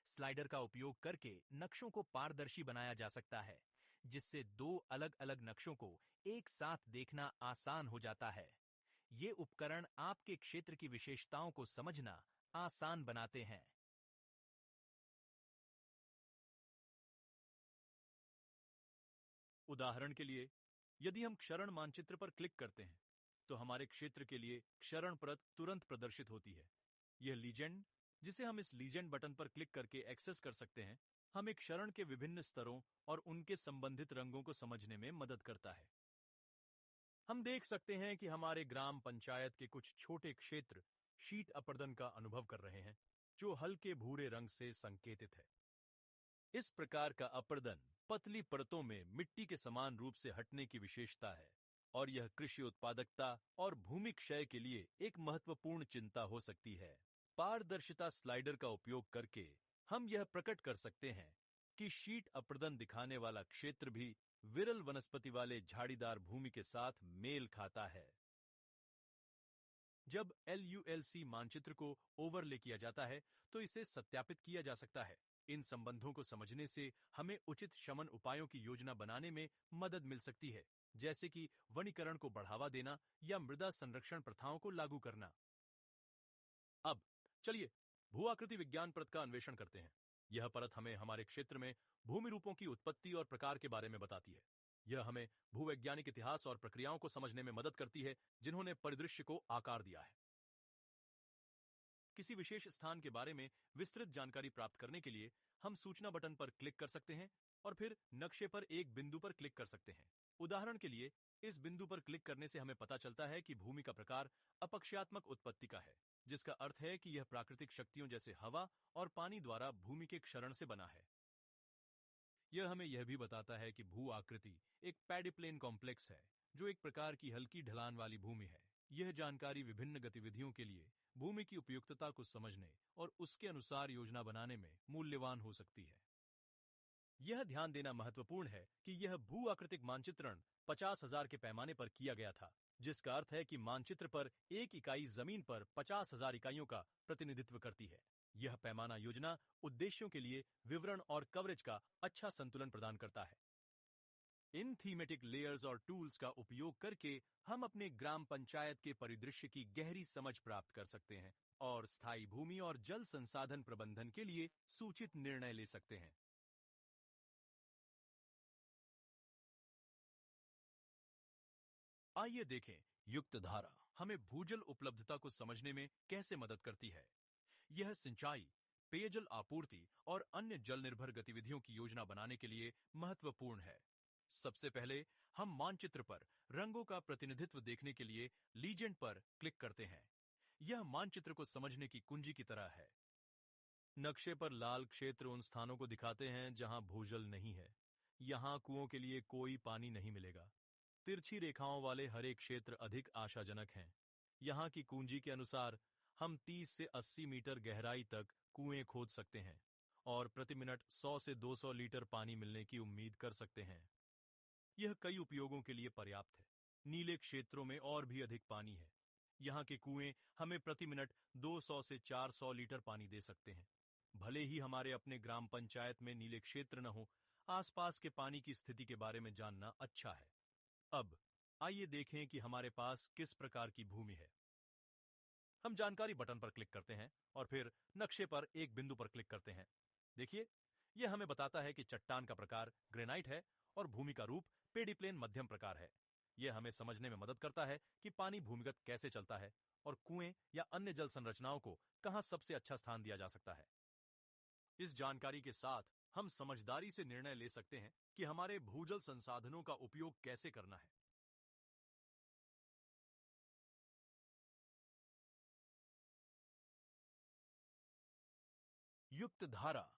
स्लाइडर का उपयोग करके नक्शों को पारदर्शी बनाया जा सकता है, जिससे 2 अलग-अलग नक्शों को एक साथ देखना आसान हो जाता है। ये उपकरण आपके क्षेत्र की विशेषताओं को समझना आसान बनाते हैं। उदाहरण के लिए, यदि हम क्षरण मानचित्र पर क्लिक करते हैं, तो हमारे क्षेत्र के लिए क्षरण परत तुरंत प्रदर्शित होती है। यह लीजेंड, जिसे हम इस लीजेंड बटन पर क्लिक करके एक्सेस कर सकते हैं, हमें क्षरण के विभिन्न स्तरों और उनके संबंधित रंगों को समझने में मदद करता है। हम देख सकते हैं कि हमारे ग्राम पंचायत के कुछ छोटे क्षेत्र शीट अपर्दन का अनुभव कर रहे हैं, जो हल्के भूरे रंग से संकेतित है। इस प्रकार का अपर्दन पतली परतों में मिट्टी के समान रूप से हटने की विशेषता है, और यह कृषि उत्पादकता और भूमि क्षय के लिए एक महत्वपूर्ण चिंता हो सकती है। पारदर्शिता स्लाइडर का उपयोग करके हम यह प्रकट कर सकते हैं कि शीट अपर्दन दिखाने वाला क्षेत्र भी विरल वनस्पति वाले झाड़ीदार भूमि के साथ मेल खाता है। जब LULC मानचित्र को ओवरले किया जाता है, तो इसे सत्यापित किया जा सकता है। इन संबंधों को समझने से हमें उचित शमन उपायों की योजना बनाने में मदद मिल सकती है, जैसे कि वनीकरण को बढ़ावा देना या मृदा संरक्षण प्रथाओं को लागू करना। अब चलिए भू आकृति विज्ञान परत का अन्वेषण करते हैं। यह परत हमें हमारे क्षेत्र में भूमि रूपों की उत्पत्ति और प्रकार के बारे में बताती है। यह हमें भूवैज्ञानिक इतिहास और प्रक्रियाओं को समझने में मदद करती है, जिन्होंने परिदृश्य को आकार दिया है। किसी विशेष स्थान के बारे में विस्तृत जानकारी प्राप्त करने के लिए हम सूचना बटन पर क्लिक कर सकते हैं और फिर नक्शे पर एक बिंदु पर क्लिक कर सकते हैं। उदाहरण के लिए, इस बिंदु पर क्लिक करने से हमें पता चलता है कि भूमि का प्रकार अपक्षयात्मक उत्पत्ति का है, जिसका अर्थ है कि यह प्राकृतिक शक्तियों जैसे हवा और पानी द्वारा भूमि के क्षरण से बना है। यह हमें यह भी बताता है कि भू आकृति एक पैडीप्लेन कॉम्प्लेक्स है, जो एक प्रकार की हल्की ढलान वाली भूमि है। यह जानकारी विभिन्न गतिविधियों के लिए भूमि की उपयुक्तता को समझने और उसके अनुसार योजना बनाने में मूल्यवान हो सकती है। यह ध्यान देना महत्वपूर्ण है कि यह भू आकृतिक मानचित्रण 50,000 के पैमाने पर किया गया था, जिसका अर्थ है कि मानचित्र पर एक इकाई जमीन पर 50,000 इकाइयों का प्रतिनिधित्व करती है। यह पैमाना योजना उद्देश्यों के लिए विवरण और कवरेज का अच्छा संतुलन प्रदान करता है। इन थीमेटिक लेयर्स और टूल्स का उपयोग करके हम अपने ग्राम पंचायत के परिदृश्य की गहरी समझ प्राप्त कर सकते हैं और स्थायी भूमि और जल संसाधन प्रबंधन के लिए सूचित निर्णय ले सकते हैं। आइए देखें, युक्त धारा हमें भूजल उपलब्धता को समझने में कैसे मदद करती है। यह सिंचाई, पेयजल आपूर्ति और अन्य जल निर्भर गतिविधियों की योजना बनाने के लिए महत्वपूर्ण है। सबसे पहले हम मानचित्र पर रंगों का प्रतिनिधित्व देखने के लिए लीजेंड पर क्लिक करते हैं। यह मानचित्र को समझने की कुंजी की तरह है। नक्शे पर लाल क्षेत्र उन स्थानों को दिखाते हैं जहां भूजल नहीं है। यहां कुओं के लिए कोई पानी नहीं मिलेगा। तिरछी रेखाओं वाले हरे क्षेत्र अधिक आशाजनक हैं। यहां की कुंजी के अनुसार हम 30 से 80 मीटर गहराई तक कुएं खोद सकते हैं और प्रति मिनट 100 से 200 लीटर पानी मिलने की उम्मीद कर सकते हैं। यह कई उपयोगों के लिए पर्याप्त है। नीले क्षेत्रों में और भी अधिक पानी है। यहाँ के कुएं हमें प्रति मिनट 200 से 400 लीटर पानी दे सकते हैं। भले ही हमारे अपने ग्राम पंचायत में नीले क्षेत्र न हो, आसपास के पानी की स्थिति के बारे में जानना अच्छा है। अब आइए देखें कि हमारे पास किस प्रकार की भूमि है। हम जानकारी बटन पर क्लिक करते हैं और फिर नक्शे पर एक बिंदु पर क्लिक करते हैं। देखिए, यह हमें बताता है कि चट्टान का प्रकार ग्रेनाइट है और भूमि का रूप पेडिप्लेन मध्यम प्रकार है। यह हमें समझने में मदद करता है कि पानी भूमिगत कैसे चलता है और कुएं या अन्य जल संरचनाओं को कहां सबसे अच्छा स्थान दिया जा सकता है। इस जानकारी के साथ हम समझदारी से निर्णय ले सकते हैं कि हमारे भूजल संसाधनों का उपयोग कैसे करना है। युक्त धारा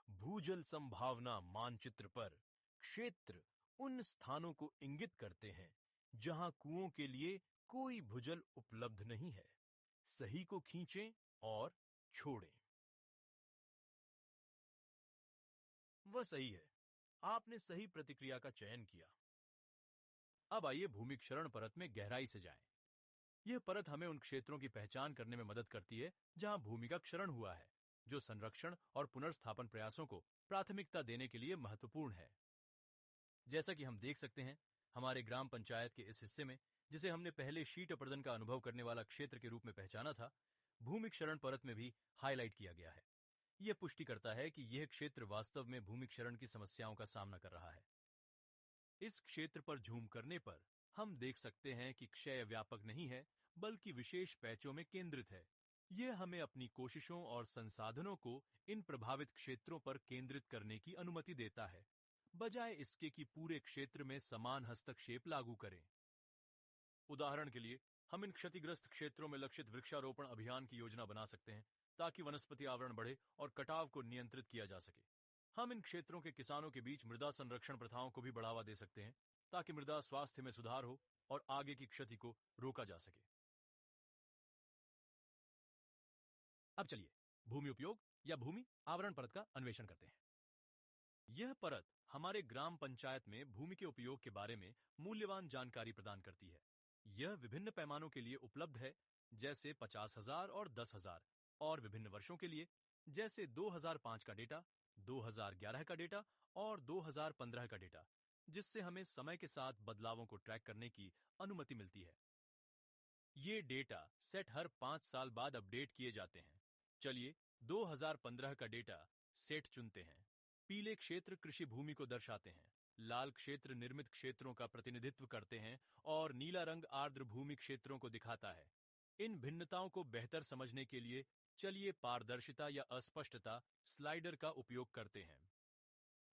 भूजल संभावना मानचित्र पर क्षेत्र उन स्थानों को इंगित करते हैं जहां कुओं के लिए कोई भूजल उपलब्ध नहीं है। सही को खींचें और छोड़ें। वह सही है। आपने सही प्रतिक्रिया का चयन किया। अब आइए भूमि क्षरण परत में गहराई से जाएं। यह परत हमें उन क्षेत्रों की पहचान करने में मदद करती है जहां भूमि का क्षरण हुआ है, जो संरक्षण और पुनर्स्थापन प्रयासों को प्राथमिकता देने के लिए महत्वपूर्ण है। जैसा कि हम देख सकते हैं, हमारे ग्राम पंचायत के इस हिस्से में, जिसे हमने पहले शीट अपर्दन का अनुभव करने वाला क्षेत्र के रूप में पहचाना था, भूमि क्षरण परत में भी हाईलाइट किया गया है। यह पुष्टि करता है कि यह क्षेत्र वास्तव में भूमि क्षरण की समस्याओं का सामना कर रहा है। इस क्षेत्र पर झूम करने पर हम देख सकते हैं कि क्षय व्यापक नहीं है, बल्कि विशेष पैचों में केंद्रित है। यह हमें अपनी कोशिशों और संसाधनों को इन प्रभावित क्षेत्रों पर केंद्रित करने की अनुमति देता है, बजाय इसके कि पूरे क्षेत्र में समान हस्तक्षेप लागू करें। उदाहरण के लिए, हम इन क्षतिग्रस्त क्षेत्रों में लक्षित वृक्षारोपण अभियान की योजना बना सकते हैं ताकि वनस्पति आवरण बढ़े और कटाव को नियंत्रित किया जा सके। हम इन क्षेत्रों के किसानों के बीच मृदा संरक्षण प्रथाओं को भी बढ़ावा दे सकते हैं ताकि मृदा स्वास्थ्य में सुधार हो और आगे की क्षति को रोका जा सके। अब चलिए भूमि उपयोग या भूमि आवरण परत का अन्वेषण करते हैं। यह परत हमारे ग्राम पंचायत में भूमि के उपयोग के बारे में मूल्यवान जानकारी प्रदान करती है। यह विभिन्न पैमानों के लिए उपलब्ध है, जैसे 50,000 और 10,000, और विभिन्न वर्षों के लिए, जैसे 2005 का डेटा, 2011 का डेटा और 2015 का डेटा, जिससे हमें समय के साथ बदलावों को ट्रैक करने की अनुमति मिलती है। ये डेटा सेट हर 5 साल बाद अपडेट किए जाते हैं। चलिए 2015 का डेटा सेट चुनते हैं। पीले क्षेत्र कृषि भूमि को दर्शाते हैं, लाल क्षेत्र निर्मित क्षेत्रों का प्रतिनिधित्व करते हैं और नीला रंग आर्द्र भूमि क्षेत्रों को दिखाता है। इन भिन्नताओं को बेहतर समझने के लिए चलिए पारदर्शिता या अस्पष्टता स्लाइडर का उपयोग करते हैं।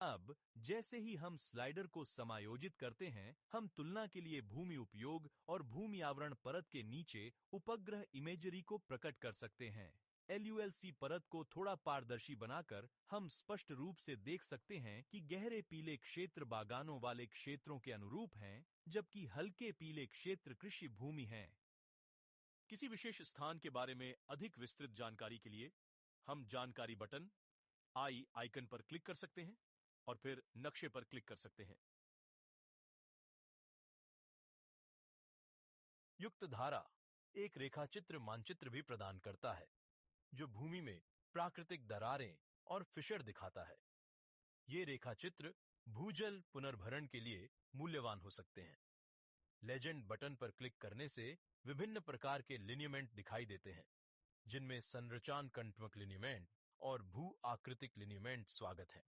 अब जैसे ही हम स्लाइडर को समायोजित करते हैं, हम तुलना के लिए भूमि उपयोग और भूमि आवरण परत के नीचे उपग्रह इमेजरी को प्रकट कर सकते हैं। LULC परत को थोड़ा पारदर्शी बनाकर हम स्पष्ट रूप से देख सकते हैं कि गहरे पीले क्षेत्र बागानों वाले क्षेत्रों के अनुरूप हैं, जबकि हल्के पीले क्षेत्र कृषि भूमि हैं। किसी विशेष स्थान के बारे में अधिक विस्तृत जानकारी के लिए हम जानकारी बटन आई आइकन पर क्लिक कर सकते हैं और फिर नक्शे पर क्लिक कर सकते हैं। युक्त धारा एक रेखाचित्र मानचित्र भी प्रदान करता है, जो भूमि में प्राकृतिक दरारें और फिशर दिखाता है। ये रेखाचित्र भूजल पुनर्भरण के लिए मूल्यवान हो सकते हैं। लेजेंड बटन पर क्लिक करने से विभिन्न प्रकार के लिनियमेंट दिखाई देते हैं, जिनमें संरचनात्मक लिनियमेंट और भू आकृतिक लिनियमेंट स्वागत हैं।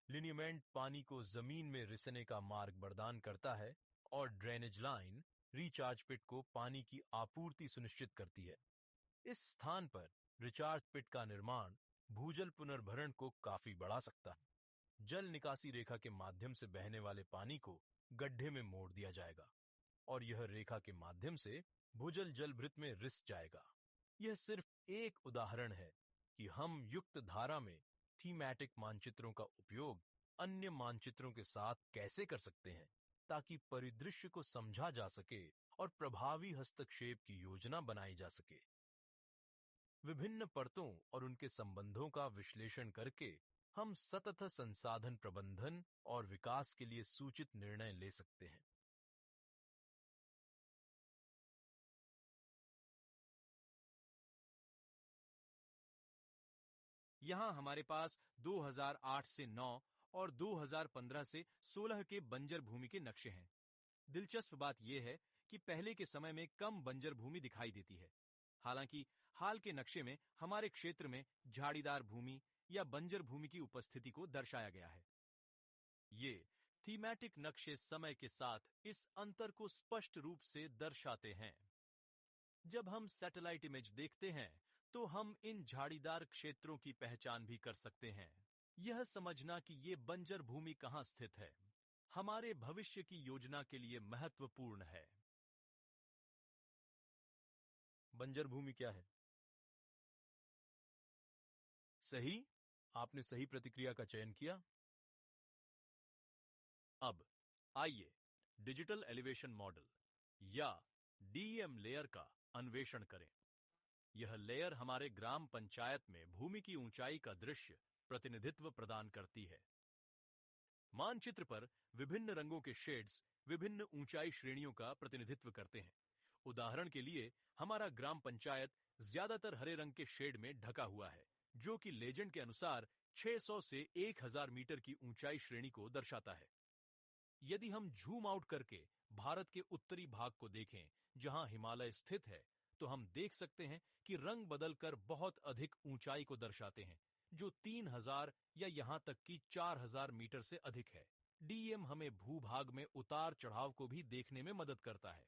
लिनियमेंट पानी को जमीन में रिसने का मार्ग प्रदान करता है और ड्रेनेज लाइन रिचार्ज पिट को पानी की आपूर्ति सुनिश्चित करती है। इस स्थान पर रिचार्ज पिट का निर्माण भूजल पुनर्भरण को काफी बढ़ा सकता है। जल निकासी रेखा के माध्यम से बहने वाले पानी को गड्ढे में मोड़ दिया जाएगा और यह रेखा के माध्यम से भूजल जलभृत में रिस जाएगा। यह सिर्फ एक उदाहरण है कि हम युक्त धारा में थीमैटिक मानचित्रों का उपयोग अन्य मानचित्रों के साथ कैसे कर सकते हैं ताकि परिदृश्य को समझा जा सके और प्रभावी हस्तक्षेप की योजना बनाई जा सके। विभिन्न परतों और उनके संबंधों का विश्लेषण करके हम सतत संसाधन प्रबंधन और विकास के लिए सूचित निर्णय ले सकते हैं। यहां हमारे पास 2008 से 9 और 2015 से 16 के बंजर भूमि के नक्शे हैं। दिलचस्प बात यह है कि पहले के समय में कम बंजर भूमि दिखाई देती है। हालांकि हाल के नक्शे में हमारे क्षेत्र में झाड़ीदार भूमि या बंजर भूमि की उपस्थिति को दर्शाया गया है। ये थीमैटिक नक्शे समय के साथ इस अंतर को स्पष्ट रूप से दर्शाते हैं। जब हम सैटेलाइट इमेज देखते हैं तो हम इन झाड़ीदार क्षेत्रों की पहचान भी कर सकते हैं। यह समझना कि ये बंजर भूमि कहां स्थित है हमारे भविष्य की योजना के लिए महत्वपूर्ण है। बंजर भूमि क्या है? सही, आपने सही प्रतिक्रिया का चयन किया। अब आइए डिजिटल एलिवेशन मॉडल या डीईएम लेयर का अन्वेषण करें। यह लेयर हमारे ग्राम पंचायत में भूमि की ऊंचाई का दृश्य प्रतिनिधित्व प्रदान करती है। मानचित्र पर विभिन्न रंगों के शेड्स विभिन्न ऊंचाई श्रेणियों का प्रतिनिधित्व करते हैं। उदाहरण के लिए हमारा ग्राम पंचायत ज्यादातर हरे रंग के शेड में ढका हुआ है, जो कि लेजेंड के अनुसार 600 से 1000 मीटर की ऊंचाई श्रेणी को दर्शाता है। यदि हम झूम आउट करके भारत के उत्तरी भाग को देखें, जहां हिमालय स्थित है, तो हम देख सकते हैं कि रंग बदलकर बहुत अधिक ऊंचाई को दर्शाते हैं, जो 3000 या यहां तक कि 4000 मीटर से अधिक है। डीएम हमें भूभाग में उतार चढ़ाव को भी देखने में मदद करता है।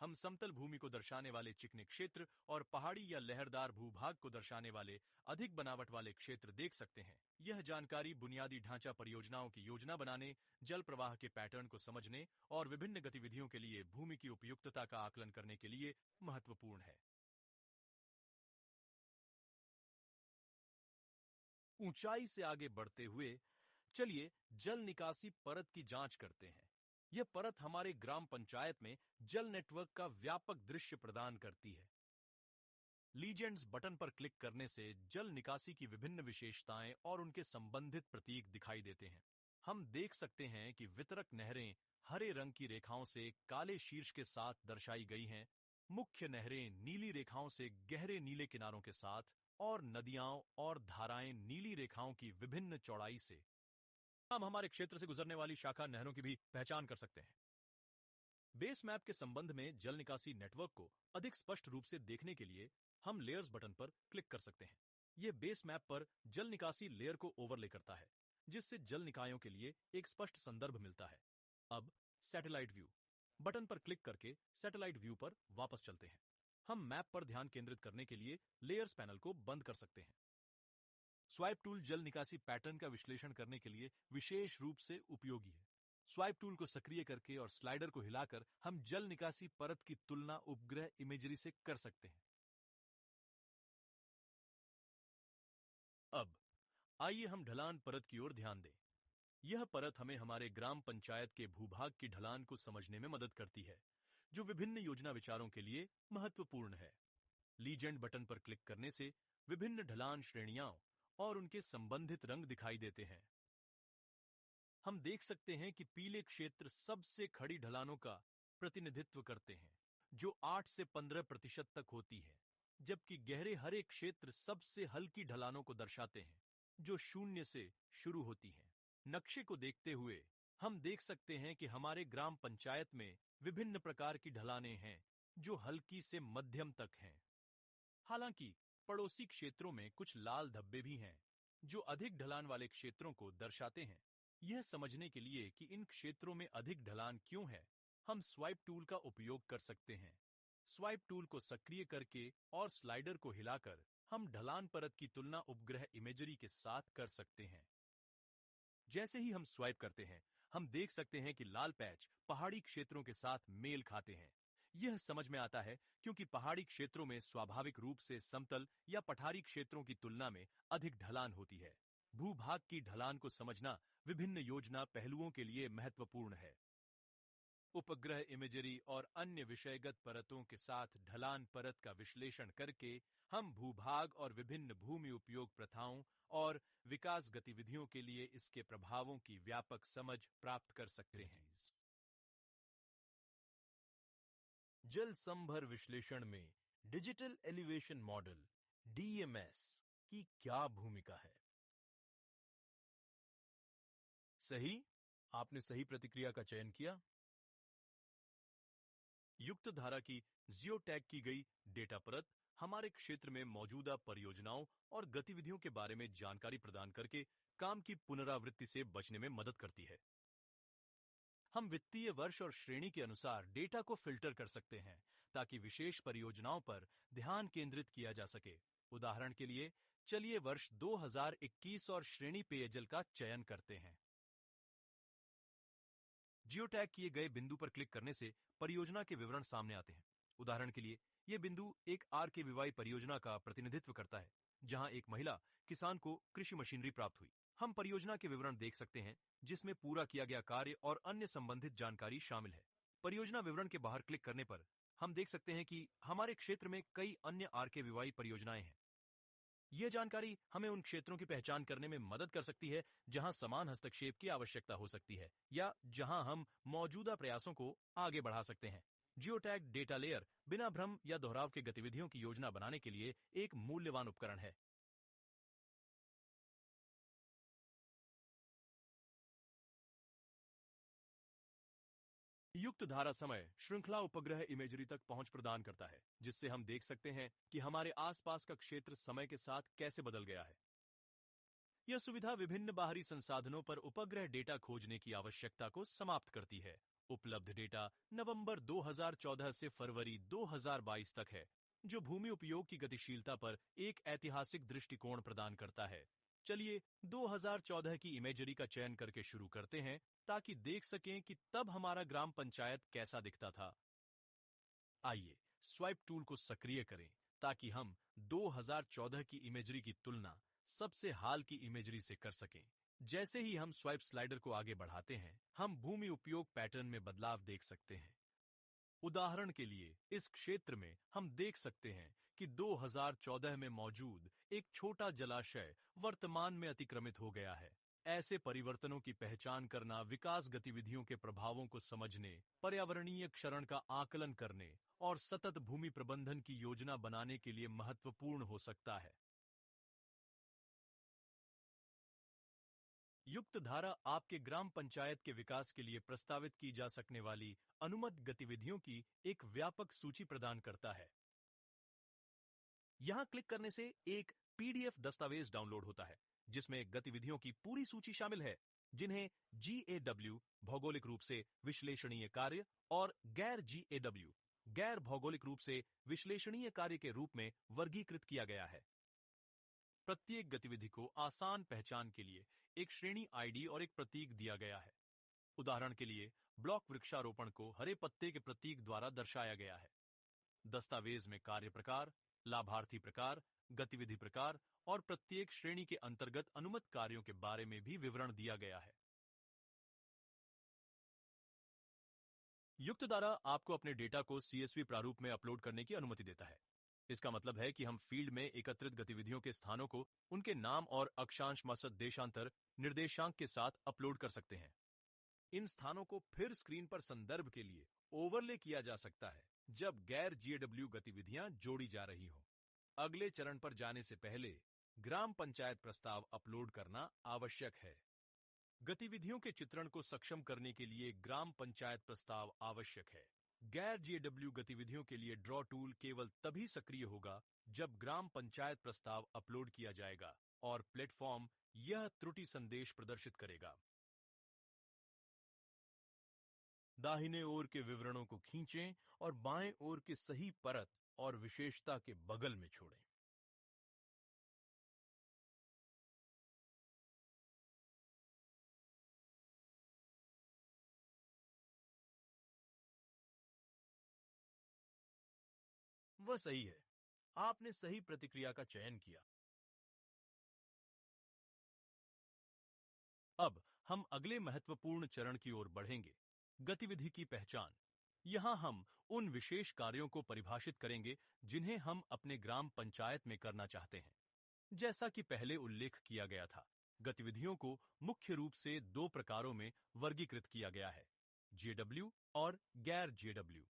हम समतल भूमि को दर्शाने वाले चिकने क्षेत्र और पहाड़ी या लहरदार भूभाग को दर्शाने वाले अधिक बनावट वाले क्षेत्र देख सकते हैं। यह जानकारी बुनियादी ढांचा परियोजनाओं की योजना बनाने, जल प्रवाह के पैटर्न को समझने और विभिन्न गतिविधियों के लिए भूमि की उपयुक्तता का आकलन करने के लिए महत्वपूर्ण है। ऊंचाई से आगे बढ़ते हुए चलिए जल निकासी परत की जांच करते हैं। यह परत हमारे ग्राम पंचायत में जल नेटवर्क का व्यापक दृश्य प्रदान करती है। लीजेंड्स बटन पर क्लिक करने से जल निकासी की विभिन्न विशेषताएं और उनके संबंधित प्रतीक दिखाई देते हैं। हम देख सकते हैं कि वितरक नहरें हरे रंग की रेखाओं से काले शीर्ष के साथ दर्शाई गई हैं, मुख्य नहरें नीली रेखाओं से गहरे नीले किनारों के साथ, और नदियां और धाराएं नीली रेखाओं की विभिन्न चौड़ाई से। हम हमारे क्षेत्र से गुजरने वाली शाखा नहरों की भी पहचान कर सकते हैं। बेस मैप के संबंध में जल निकासी नेटवर्क को अधिक स्पष्ट रूप से देखने के लिए हम लेयर्स बटन पर क्लिक कर सकते हैं। यह बेस मैप पर जल निकासी लेयर को ओवरले करता है, जिससे जल निकायों के लिए एक स्पष्ट संदर्भ मिलता है। अब सैटेलाइट व्यू बटन पर क्लिक करके सैटेलाइट व्यू पर वापस चलते हैं। हम मैप पर ध्यान केंद्रित करने के लिए लेयर्स पैनल को बंद कर सकते हैं। स्वाइप टूल जल निकासी पैटर्न का विश्लेषण करने के लिए विशेष रूप से उपयोगी है। स्वाइप टूल को सक्रिय करके और स्लाइडर को हिलाकर हम जल निकासी परत की तुलना उपग्रह इमेजरी से कर सकते हैं। अब आइए हम ढलान परत की ओर ध्यान दें। यह परत हमें हमारे ग्राम पंचायत के भूभाग की ढलान को समझने में मदद करती है, जो विभिन्न योजना विचारों के लिए महत्वपूर्ण है। लीजेंड बटन पर क्लिक करने से विभिन्न ढलान श्रेणियां और उनके संबंधित रंग दिखाई देते हैं। हम देख सकते हैं कि पीले क्षेत्र सबसे खड़ी ढलानों का प्रतिनिधित्व करते हैं, जो 8 से 15% तक होती है, जबकि गहरे हरे क्षेत्र सबसे हल्की ढलानों को दर्शाते हैं, जो 0 से शुरू होती हैं। नक्शे को देखते हुए हम देख सकते हैं कि हमारे ग्राम पंचायत में विभिन्न प्रकार की ढलानें हैं, जो हल्की से मध्यम तक हैं। हालांकि पड़ोसी क्षेत्रों में कुछ लाल धब्बे भी हैं, जो अधिक ढलान वाले क्षेत्रों को दर्शाते हैं। यह समझने के लिए कि इन क्षेत्रों में अधिक ढलान क्यों है, हम स्वाइप टूल का उपयोग कर सकते हैं। स्वाइप टूल को सक्रिय करके और स्लाइडर को हिलाकर हम ढलान परत की तुलना उपग्रह इमेजरी के साथ कर सकते हैं। जैसे ही हम स्वाइप करते हैं, हम देख सकते हैं कि लाल पैच पहाड़ी क्षेत्रों के साथ मेल खाते हैं। यह समझ में आता है क्योंकि पहाड़ी क्षेत्रों में स्वाभाविक रूप से समतल या पठारी क्षेत्रों की तुलना में अधिक ढलान होती है। भूभाग की ढलान को समझना विभिन्न योजना पहलुओं के लिए महत्वपूर्ण है। उपग्रह इमेजरी और अन्य विषयगत परतों के साथ ढलान परत का विश्लेषण करके हम भूभाग और विभिन्न भूमि उपयोग प्रथाओं और विकास गतिविधियों के लिए इसके प्रभावों की व्यापक समझ प्राप्त कर सकते हैं। जल संभर विश्लेषण में डिजिटल एलिवेशन मॉडल डीएमएस की क्या भूमिका है? सही, आपने सही प्रतिक्रिया का चयन किया। युक्त धारा की जियो टैग की गई डेटा परत हमारे क्षेत्र में मौजूदा परियोजनाओं और गतिविधियों के बारे में जानकारी प्रदान करके काम की पुनरावृत्ति से बचने में मदद करती है। हम वित्तीय वर्ष और श्रेणी के अनुसार डेटा को फिल्टर कर सकते हैं ताकि विशेष परियोजनाओं पर ध्यान केंद्रित किया जा सके। उदाहरण के लिए, चलिए वर्ष 2021 और श्रेणी पेयजल का चयन करते हैं। जियोटैग किए गए बिंदु पर क्लिक करने से परियोजना के विवरण सामने आते हैं। उदाहरण के लिए, यह बिंदु एक आरकेवीवाई परियोजना का प्रतिनिधित्व करता है, जहां एक महिला किसान को कृषि मशीनरी प्राप्त हुई। हम परियोजना के विवरण देख सकते हैं, जिसमें पूरा किया गया कार्य और अन्य संबंधित जानकारी शामिल है। परियोजना विवरण के बाहर क्लिक करने पर हम देख सकते हैं कि हमारे क्षेत्र में कई अन्य आरकेवीवाई परियोजनाएं हैं। यह जानकारी हमें उन क्षेत्रों की पहचान करने में मदद कर सकती है जहां समान हस्तक्षेप की आवश्यकता हो सकती है या जहां हम मौजूदा प्रयासों को आगे बढ़ा सकते हैं। जियोटैग डेटा लेयर बिना भ्रम या दोहराव के गतिविधियों की योजना बनाने के लिए एक मूल्यवान उपकरण है। युक्त धारा समय श्रृंखला उपग्रह इमेजरी तक पहुंच प्रदान करता है, जिससे हम देख सकते हैं कि हमारे आसपास का क्षेत्र समय के साथ कैसे बदल गया है। यह सुविधा विभिन्न बाहरी संसाधनों पर उपग्रह डेटा खोजने की आवश्यकता को समाप्त करती है। उपलब्ध डेटा नवंबर 2014 से फरवरी 2022 तक है, जो भूमि उपयोग की गतिशीलता पर एक ऐतिहासिक दृष्टिकोण प्रदान करता है। चलिए 2014 की इमेजरी का चयन करके शुरू करते हैं ताकि देख सकें कि तब हमारा ग्राम पंचायत कैसा दिखता था। आइए स्वाइप टूल को सक्रिय करें ताकि हम 2014 की इमेजरी की तुलना सबसे हाल की इमेजरी से कर सकें। जैसे ही हम स्वाइप स्लाइडर को आगे बढ़ाते हैं, हम भूमि उपयोग पैटर्न में बदलाव देख सकते हैं। उदाहरण के लिए, इस क्षेत्र में हम देख सकते हैं कि 2014 में मौजूद एक छोटा जलाशय वर्तमान में अतिक्रमित हो गया है। ऐसे परिवर्तनों की पहचान करना विकास गतिविधियों के प्रभावों को समझने, पर्यावरणीय क्षरण का आकलन करने और सतत भूमि प्रबंधन की योजना बनाने के लिए महत्वपूर्ण हो सकता है। युक्त धारा आपके ग्राम पंचायत के विकास के लिए प्रस्तावित की जा सकने वाली अनुमत गतिविधियों की एक व्यापक सूची प्रदान करता है। यहां क्लिक करने से एक पीडीएफ दस्तावेज डाउनलोड होता है, जिसमें गतिविधियों की पूरी सूची शामिल है, जिन्हें जीएडब्ल्यू भौगोलिक रूप से विश्लेषणीय कार्य और गैर जीएडब्ल्यू गैर भौगोलिक रूप से विश्लेषणीय कार्य के रूप में वर्गीकृत किया गया है। प्रत्येक गतिविधि को आसान पहचान के लिए एक श्रेणी आईडी और एक प्रतीक दिया गया है। उदाहरण के लिए, ब्लॉक वृक्षारोपण को हरे पत्ते के प्रतीक द्वारा दर्शाया गया है। दस्तावेज में कार्य प्रकार, लाभार्थी प्रकार, गतिविधि प्रकार और प्रत्येक श्रेणी के अंतर्गत अनुमत कार्यों के बारे में भी विवरण दिया गया है। युक्त धारा आपको अपने डेटा को CSV प्रारूप में अपलोड करने की अनुमति देता है। इसका मतलब है कि हम फील्ड में एकत्रित गतिविधियों के स्थानों को उनके नाम और अक्षांश मासद देशांतर निर्देशांक के साथ अपलोड कर सकते हैं। इन स्थानों को फिर स्क्रीन पर संदर्भ के लिए ओवरले किया जा सकता है जब गैर जीएडब्ल्यू गतिविधियां जोड़ी जा रही हों। अगले चरण पर जाने से पहले ग्राम पंचायत प्रस्ताव अपलोड करना आवश्यक है। गतिविधियों के चित्रण को सक्षम करने के लिए ग्राम पंचायत प्रस्ताव आवश्यक है। गैर जीएडब्ल्यू गतिविधियों के लिए ड्रॉ टूल केवल तभी सक्रिय होगा जब ग्राम पंचायत प्रस्ताव अपलोड किया जाएगा और प्लेटफॉर्म यह त्रुटि संदेश प्रदर्शित करेगा। दाहिने ओर के विवरणों को खींचें और बाएं ओर के सही परत और विशेषता के बगल में छोड़ें। वह सही है। आपने सही प्रतिक्रिया का चयन किया। अब हम अगले महत्वपूर्ण चरण की ओर बढ़ेंगे, गतिविधि की पहचान। यहां हम उन विशेष कार्यों को परिभाषित करेंगे जिन्हें हम अपने ग्राम पंचायत में करना चाहते हैं। जैसा कि पहले उल्लेख किया गया था, गतिविधियों को मुख्य रूप से दो प्रकारों में वर्गीकृत किया गया है, जेडब्ल्यू और गैर जेडब्ल्यू।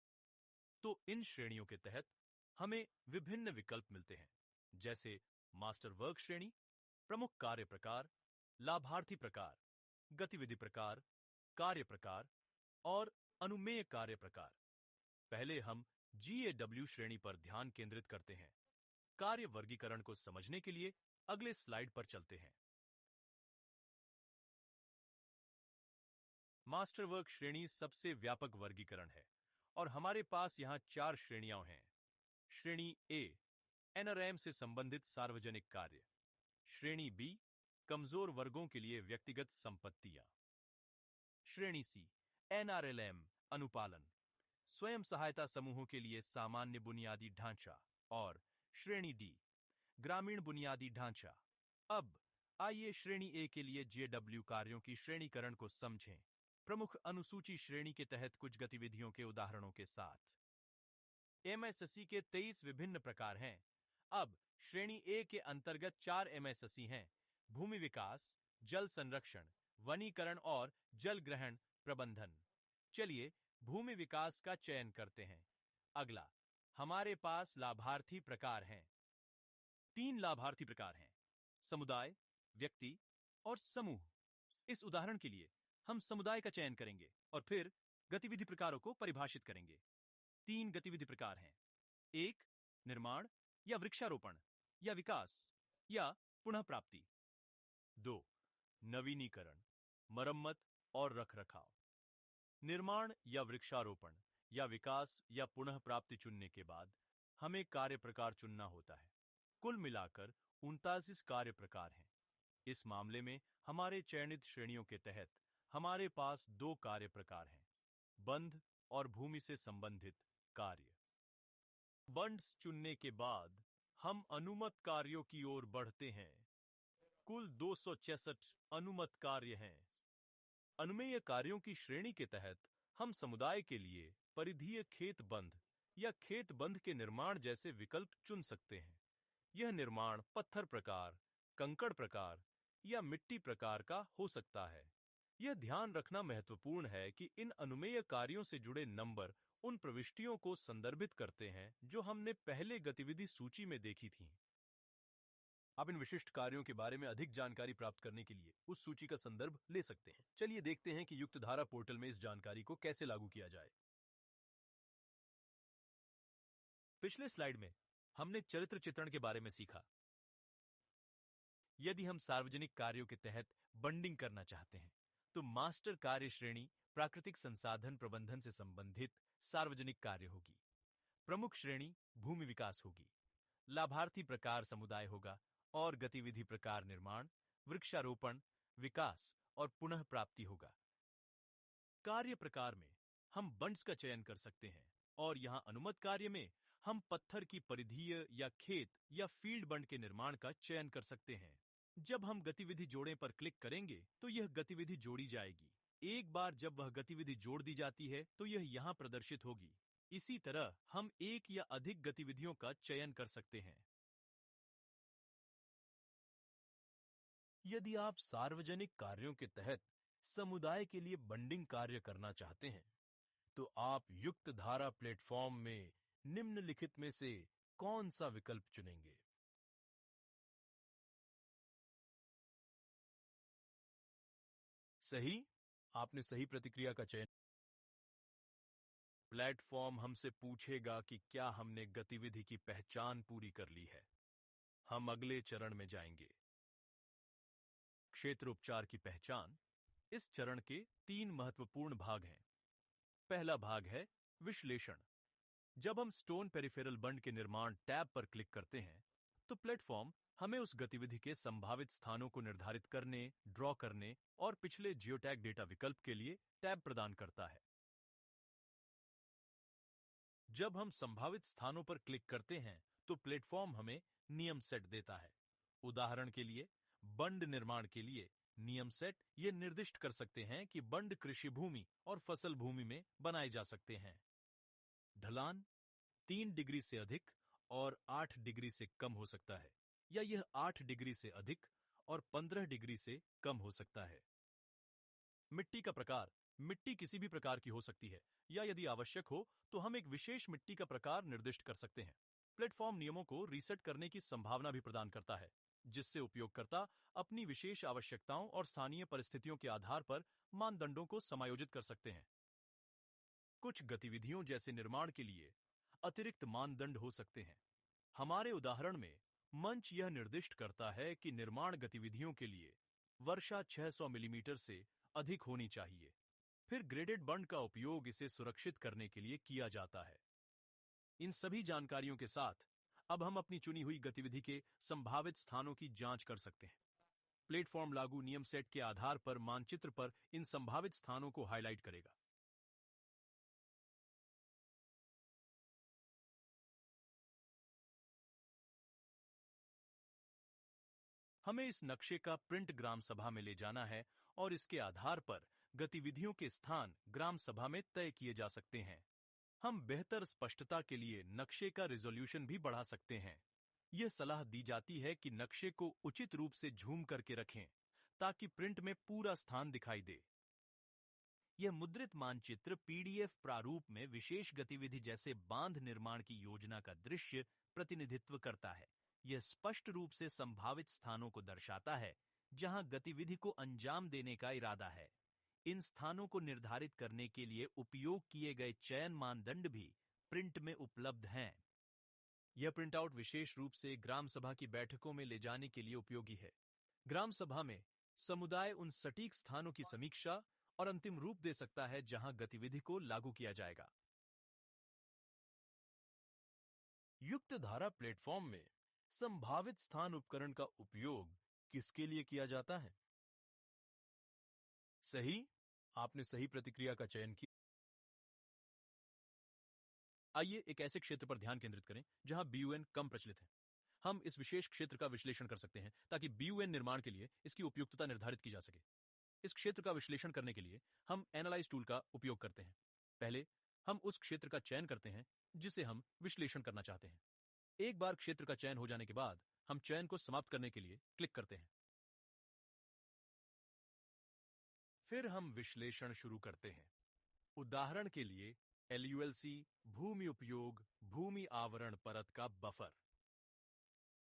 तो इन श्रेणियों के तहत हमें विभिन्न विकल्प मिलते हैं, जैसे मास्टर वर्क श्रेणी, प्रमुख कार्य प्रकार, लाभार्थी प्रकार, गतिविधि प्रकार, कार्य प्रकार और अनुमेय कार्य प्रकार। पहले हम GAW श्रेणी पर ध्यान केंद्रित करते हैं। कार्य वर्गीकरण को समझने के लिए अगले स्लाइड पर चलते हैं। मास्टर वर्क श्रेणी सबसे व्यापक वर्गीकरण है और हमारे पास यहां 4 श्रेणियां हैं। श्रेणी ए, NRM से संबंधित सार्वजनिक कार्य। श्रेणी बी, कमजोर वर्गों के लिए व्यक्तिगत संपत्तियां। श्रेणी सी, NRLM, अनुपालन, स्वयं सहायता समूहों के लिए सामान्य बुनियादी ढांचा। और श्रेणी डी, ग्रामीण बुनियादी ढांचा। अब आइए श्रेणी ए के लिए JW कार्यों की श्रेणीकरण को समझें, प्रमुख अनुसूची श्रेणी के तहत कुछ गतिविधियों के उदाहरणों के साथ। MSSE के 23 विभिन्न प्रकार हैं। अब श्रेणी ए के अंतर्गत 4 MSSE हैं: भूमि विकास, जल संरक्षण, वनीकरण और जल ग्रहण प्रबंधन। चलिए भूमि विकास का चयन करते हैं। अगला, हमारे पास लाभार्थी प्रकार हैं। 3 लाभार्थी प्रकार हैं: समुदाय, व्यक्ति और समूह। इस उदाहरण के लिए हम समुदाय का चयन करेंगे और फिर गतिविधि प्रकारों को परिभाषित करेंगे। 3 गतिविधि प्रकार हैं: 1, निर्माण या वृक्षारोपण या विकास या पुनः प्राप्ति। 2, नवीनीकरण, मरम्मत और रखरखाव। निर्माण या वृक्षारोपण या विकास या पुनः प्राप्ति चुनने के बाद हमें कार्य प्रकार चुनना होता है। कुल मिलाकर 39 कार्य प्रकार हैं। इस मामले में हमारे चयनित श्रेणियों के तहत हमारे पास 2 कार्य प्रकार हैं, बंध और भूमि से संबंधित कार्य। बंड्स चुनने के बाद हम अनुमत कार्यों की ओर बढ़ते हैं। कुल 266 अनुमत कार्य हैं। अनुमेय कार्यों की श्रेणी के तहत हम समुदाय के लिए परिधीय खेत बंध या खेत बंध के निर्माण जैसे विकल्प चुन सकते हैं। यह निर्माण पत्थर प्रकार, कंकड़ प्रकार या मिट्टी प्रकार का हो सकता है। यह ध्यान रखना महत्वपूर्ण है कि इन अनुमेय कार्यों से जुड़े नंबर उन प्रविष्टियों को संदर्भित करते हैं जो हमने पहले गतिविधि सूची में देखी थीं। आप इन विशिष्ट कार्यों के बारे में अधिक जानकारी प्राप्त करने के लिए उस सूची का संदर्भ ले सकते हैं। चलिए देखते हैं कि युक्तधारा पोर्टल में इस जानकारी को कैसे लागू किया जाए। पिछले स्लाइड में हमने चरित्र चित्रण के बारे में सीखा। यदि हम सार्वजनिक कार्यों के तहत बंडिंग करना चाहते हैं, तो मास्टर कार्य श्रेणी प्राकृतिक संसाधन प्रबंधन से संबंधित सार्वजनिक कार्य होगी। प्रमुख श्रेणी भूमि विकास होगी। लाभार्थी प्रकार समुदाय होगा और गतिविधि प्रकार निर्माण, वृक्षारोपण, विकास और पुनः प्राप्ति होगा। कार्य प्रकार में हम बंड्स का चयन कर सकते हैं और यहां अनुमत कार्य में हम पत्थर की परिधीय या खेत या फील्ड बंड के निर्माण का चयन कर सकते हैं। जब हम गतिविधि जोड़ें पर क्लिक करेंगे तो यह गतिविधि जोड़ी जाएगी। एक बार जब वह गतिविधि जोड़ दी जाती है तो यह यहां प्रदर्शित होगी। इसी तरह हम एक या अधिक गतिविधियों का चयन कर सकते हैं। यदि आप सार्वजनिक कार्यों के तहत समुदाय के लिए बंडिंग कार्य करना चाहते हैं, तो आप युक्त धारा प्लेटफॉर्म में निम्नलिखित में से कौन सा विकल्प चुनेंगे? सही, आपने सही प्रतिक्रिया का चयन। प्लेटफॉर्म हमसे पूछेगा कि क्या हमने गतिविधि की पहचान पूरी कर ली है। हम अगले चरण में जाएंगे, क्षेत्र उपचार की पहचान। इस चरण के 3 महत्वपूर्ण भाग हैं। पहला भाग है विश्लेषण। जब हम स्टोन पेरिफेरल बंड के निर्माण टैब पर क्लिक करते हैं, तो प्लेटफॉर्म हमें उस गतिविधि के संभावित स्थानों को निर्धारित करने, ड्रॉ करने और पिछले जियोटैग डेटा विकल्प के लिए टैब प्रदान करता है। जब हम संभावित स्थानों पर क्लिक करते हैं तो प्लेटफॉर्म हमें नियम सेट देता है। उदाहरण के लिए, बंड निर्माण के लिए नियम सेट ये निर्दिष्ट कर सकते हैं कि बंड कृषि भूमि और फसल भूमि में बनाए जा सकते हैं। ढलान 3 डिग्री से अधिक और 8 डिग्री से कम हो सकता है, या यह 8 डिग्री से अधिक और 15 डिग्री से कम हो सकता है। मिट्टी का प्रकार, मिट्टी किसी भी प्रकार की हो सकती है, या यदि आवश्यक हो तो हम एक विशेष मिट्टी का प्रकार निर्दिष्ट कर सकते हैं। प्लेटफॉर्म नियमों को रीसेट करने की संभावना भी प्रदान करता है, जिससे उपयोगकर्ता अपनी विशेष आवश्यकताओं और स्थानीय परिस्थितियों के आधार पर मानदंडों को समायोजित कर सकते हैं। कुछ गतिविधियों जैसे निर्माण के लिए अतिरिक्त मानदंड हो सकते हैं। हमारे उदाहरण में मंच यह निर्दिष्ट करता है कि निर्माण गतिविधियों के लिए वर्षा 600 मिलीमीटर से अधिक होनी चाहिए। फिर ग्रेडेड बंड का उपयोग इसे सुरक्षित करने के लिए किया जाता है। इन सभी जानकारियों के साथ अब हम अपनी चुनी हुई गतिविधि के संभावित स्थानों की जांच कर सकते हैं। प्लेटफॉर्म लागू नियम सेट के आधार पर मानचित्र पर इन संभावित स्थानों को हाईलाइट करेगा। हमें इस नक्शे का प्रिंट ग्राम सभा में ले जाना है और इसके आधार पर गतिविधियों के स्थान ग्राम सभा में तय किए जा सकते हैं। हम बेहतर स्पष्टता के लिए नक्शे का रिजोल्यूशन भी बढ़ा सकते हैं। यह सलाह दी जाती है कि नक्शे को उचित रूप से झूम करके रखें ताकि प्रिंट में पूरा स्थान दिखाई दे। यह मुद्रित मानचित्र पीडीएफ प्रारूप में विशेष गतिविधि जैसे बांध निर्माण की योजना का दृश्य प्रतिनिधित्व करता है। यह स्पष्ट रूप से संभावित स्थानों को दर्शाता है जहां गतिविधि को अंजाम देने का इरादा है। इन स्थानों को निर्धारित करने के लिए उपयोग किए गए चयन मानदंड भी प्रिंट में उपलब्ध हैं। यह प्रिंटआउट विशेष रूप से ग्राम सभा की बैठकों में ले जाने के लिए उपयोगी है। ग्राम सभा में समुदाय उन सटीक स्थानों की समीक्षा और अंतिम रूप दे सकता है जहां गतिविधि को लागू किया जाएगा। युक्त धारा प्लेटफॉर्म में संभावित स्थान उपकरण का उपयोग किसके लिए किया जाता है? सही, आपने सही प्रतिक्रिया का चयन किया। आइए एक ऐसे क्षेत्र पर ध्यान केंद्रित करें जहां बीयूएन कम प्रचलित है। हम इस विशेष क्षेत्र का विश्लेषण कर सकते हैं ताकि बीयूएन निर्माण के लिए इसकी उपयुक्तता निर्धारित की जा सके। इस क्षेत्र का विश्लेषण करने के लिए हम एनालाइज टूल का उपयोग करते हैं। पहले हम उस क्षेत्र का चयन करते हैं जिसे हम विश्लेषण करना चाहते हैं। एक बार क्षेत्र का चयन हो जाने के बाद हम चयन को समाप्त करने के लिए क्लिक करते हैं। फिर हम विश्लेषण शुरू करते हैं। उदाहरण के लिए एलयूएलसी भूमि उपयोग भूमि आवरण परत का बफर।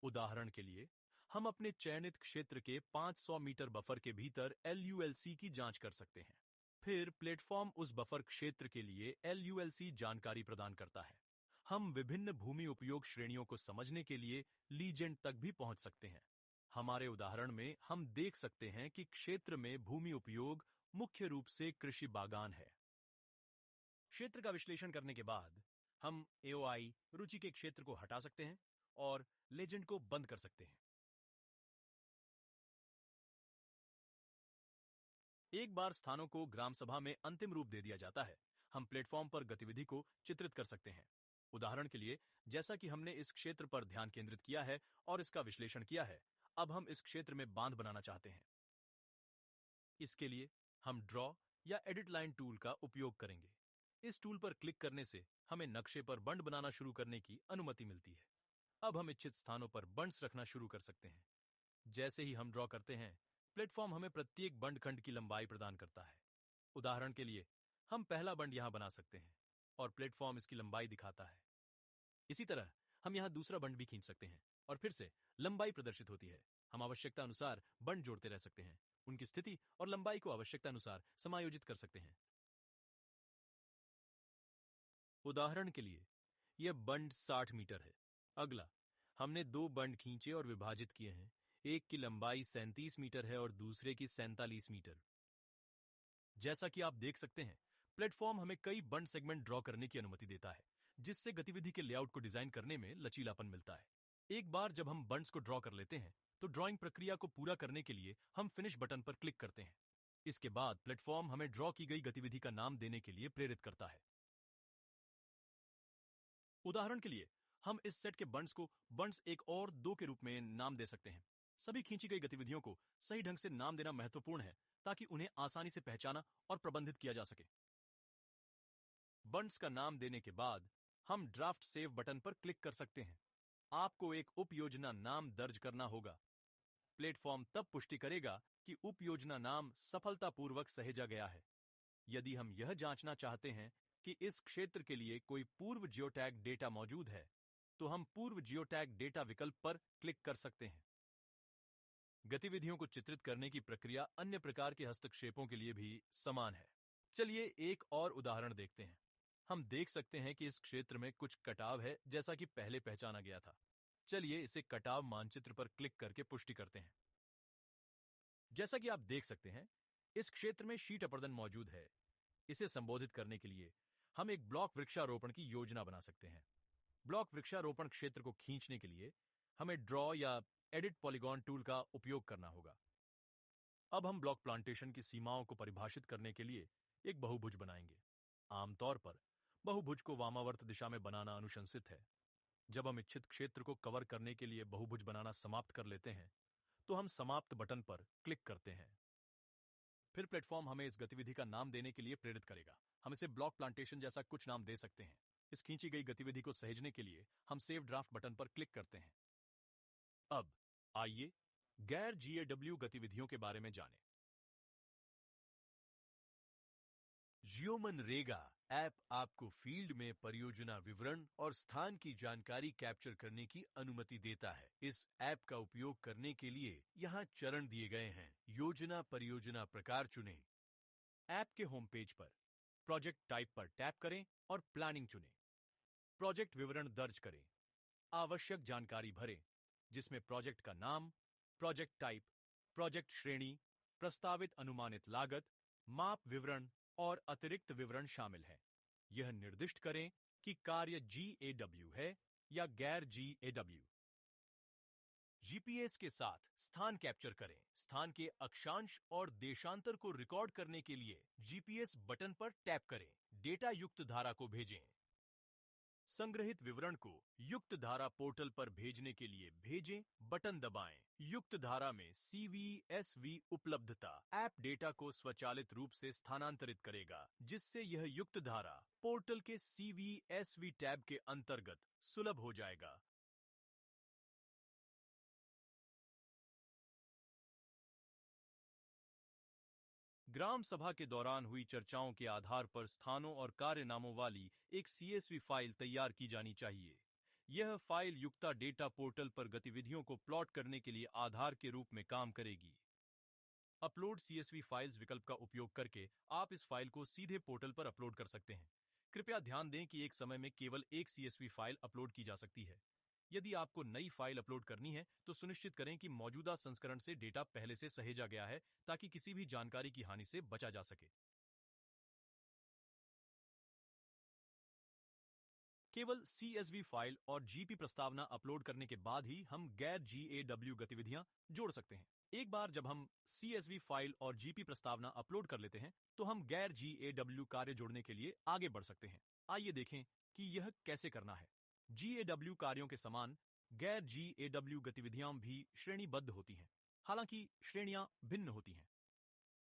उदाहरण के लिए हम अपने चयनित क्षेत्र के 500 मीटर बफर के भीतर एलयूएलसी की जांच कर सकते हैं। फिर प्लेटफॉर्म उस बफर क्षेत्र के लिए एलयूएलसी जानकारी प्रदान करता है। हम विभिन्न भूमि उपयोग श्रेणियों को समझने के लिए लीजेंड तक भी पहुंच सकते हैं। हमारे उदाहरण में हम देख सकते हैं कि क्षेत्र में भूमि उपयोग मुख्य रूप से कृषि बागान है। क्षेत्र का विश्लेषण करने के बाद हम एओआई रुचि के क्षेत्र को हटा सकते हैं और लेजेंड को बंद कर सकते हैं। एक बार स्थानों को ग्राम सभा में अंतिम रूप दे दिया जाता है, हम प्लेटफॉर्म पर गतिविधि को चित्रित कर सकते हैं। उदाहरण के लिए, जैसा कि हमने इस क्षेत्र पर ध्यान केंद्रित किया है और इसका विश्लेषण किया है, अब हम इस क्षेत्र में बांध बनाना चाहते हैं। इसके लिए हम ड्रॉ या एडिट लाइन टूल का उपयोग करेंगे। इस टूल पर क्लिक करने से हमें नक्शे पर बंड बनाना शुरू करने की अनुमति मिलती है। अब हम इच्छित स्थानों पर बंड्स रखना शुरू कर सकते हैं। जैसे ही हम ड्रॉ करते हैं, प्लेटफॉर्म हमें प्रत्येक बंड खंड की लंबाई प्रदान करता है। उदाहरण के लिए, हम पहला बंड यहां बना सकते हैं और प्लेटफॉर्म इसकी लंबाई दिखाता है। इसी तरह हम यहां दूसरा बंड भी खींच सकते हैं और फिर से लंबाई प्रदर्शित होती है। हम आवश्यकता अनुसार बंड जोड़ते रह सकते हैं, उनकी स्थिति और लंबाई को आवश्यकता अनुसार समायोजित कर सकते हैं। उदाहरण के लिए, यह बंड 60 मीटर है। अगला, हमने 2 बंड खींचे और विभाजित किए हैं। एक की लंबाई 37 मीटर है और दूसरे की 47 मीटर। जैसा कि आप देख सकते हैं, प्लेटफॉर्म हमें कई बंड सेगमेंट ड्रॉ करने की अनुमति देता है, जिससे गतिविधि के लेआउट को डिजाइन करने में लचीलापन मिलता है। एक बार जब हम बंड्स को ड्रॉ कर लेते हैं, तो ड्राइंग प्रक्रिया को पूरा करने के लिए हम फिनिश बटन पर क्लिक करते हैं। इसके बाद प्लेटफॉर्म हमें ड्रॉ की गई गतिविधि का नाम देने के लिए प्रेरित करता है। उदाहरण के लिए हम इस सेट के बंड्स को बंड्स 1 और 2 के रूप में नाम दे सकते हैं। सभी खींची गई गतिविधियों को सही ढंग से नाम देना महत्वपूर्ण है ताकि उन्हें आसानी से पहचाना और प्रबंधित किया जा सके। बंड्स का नाम देने के बाद हम ड्राफ्ट सेव बटन पर क्लिक कर सकते हैं। आपको एक उपयोजना नाम दर्ज करना होगा। प्लेटफॉर्म तब पुष्टि करेगा कि उपयोजना नाम सफलतापूर्वक सहेजा गया है। यदि हम यह जांचना चाहते हैं कि इस क्षेत्र के लिए कोई पूर्व जियोटैग डेटा मौजूद है, तो हम पूर्व जियोटैग डेटा विकल्प पर क्लिक कर सकते हैं। गतिविधियों को चित्रित करने की प्रक्रिया अन्य प्रकार के हस्तक्षेपों के लिए भी समान है। चलिए एक और उदाहरण देखते हैं। हम देख सकते हैं कि इस क्षेत्र में कुछ कटाव है, जैसा कि पहले पहचाना गया था। चलिए इसे कटाव मानचित्र पर क्लिक करके पुष्टि करते हैं। जैसा कि आप देख सकते हैं, इस क्षेत्र में शीट अपर्दन मौजूद है। इसे संबोधित करने के लिए हम एक ब्लॉक वृक्षारोपण की योजना बना सकते हैं। ब्लॉक वृक्षारोपण क्षेत्र को खींचने के लिए हमें ड्रॉ या एडिट पॉलीगॉन टूल का उपयोग करना होगा। अब हम ब्लॉक प्लांटेशन की सीमाओं को परिभाषित करने के लिए एक बहुभुज बनाएंगे। आमतौर पर बहुभुज को वामावर्त दिशा में बनाना अनुशंसित है। जब हम इच्छित क्षेत्र को कवर करने के लिए बहुभुज बनाना समाप्त कर लेते हैं, तो हम समाप्त बटन पर क्लिक करते हैं। फिर प्लेटफॉर्म हमें इस गतिविधि का नाम देने के लिए प्रेरित करेगा। हम इसे ब्लॉक प्लांटेशन जैसा कुछ नाम दे सकते हैं। इस खींची गई गतिविधि को सहेजने के लिए हम सेव ड्राफ्ट बटन पर क्लिक करते हैं। अब आइए गैर GAW गतिविधियों के बारे में जानें। जियोमनरेगा ऐप आपको फील्ड में परियोजना विवरण और स्थान की जानकारी कैप्चर करने की अनुमति देता है। इस ऐप का उपयोग करने के लिए यहाँ चरण दिए गए हैं। योजना परियोजना प्रकार चुनें। ऐप के होम पेज पर प्रोजेक्ट टाइप पर टैप करें और प्लानिंग चुनें। प्रोजेक्ट विवरण दर्ज करें। आवश्यक जानकारी भरें, जिसमें प्रोजेक्ट का नाम, प्रोजेक्ट टाइप, प्रोजेक्ट श्रेणी, प्रस्तावित अनुमानित लागत, माप विवरण और अतिरिक्त विवरण शामिल हैं। यह निर्दिष्ट करें कि कार्य GAW है या गैर GAW। GPS के साथ स्थान कैप्चर करें। स्थान के अक्षांश और देशांतर को रिकॉर्ड करने के लिए GPS बटन पर टैप करें। डेटा युक्त धारा को भेजें। संग्रहित विवरण को युक्त धारा पोर्टल पर भेजने के लिए भेजें बटन दबाएं। युक्त धारा में CVSV उपलब्धता ऐप डेटा को स्वचालित रूप से स्थानांतरित करेगा, जिससे यह युक्त धारा पोर्टल के CVSV टैब के अंतर्गत सुलभ हो जाएगा। ग्राम सभा के दौरान हुई चर्चाओं के आधार पर स्थानों और कार्य नामों वाली एक CSV फाइल तैयार की जानी चाहिए। यह फाइल युक्ता डेटा पोर्टल पर गतिविधियों को प्लॉट करने के लिए आधार के रूप में काम करेगी। अपलोड CSV फाइल्स विकल्प का उपयोग करके आप इस फाइल को सीधे पोर्टल पर अपलोड कर सकते हैं। कृपया ध्यान दें कि एक समय में केवल एक CSV फाइल अपलोड की जा सकती है। यदि आपको नई फाइल अपलोड करनी है, तो सुनिश्चित करें कि मौजूदा संस्करण से डेटा पहले से सहेजा गया है, ताकि किसी भी जानकारी की हानि से बचा जा सके। केवल CSV फाइल और GP प्रस्तावना अपलोड करने के बाद ही हम गैर GAW गतिविधियां जोड़ सकते हैं। एक बार जब हम CSV फाइल और GP प्रस्तावना अपलोड कर लेते हैं, तो हम गैर GAW कार्य जोड़ने के लिए आगे बढ़ सकते हैं। आइए देखें कि यह कैसे करना है। GAW कार्यों के समान गैर GAW गतिविधियां भी श्रेणीबद्ध होती हैं, हालांकि श्रेणियां भिन्न होती हैं।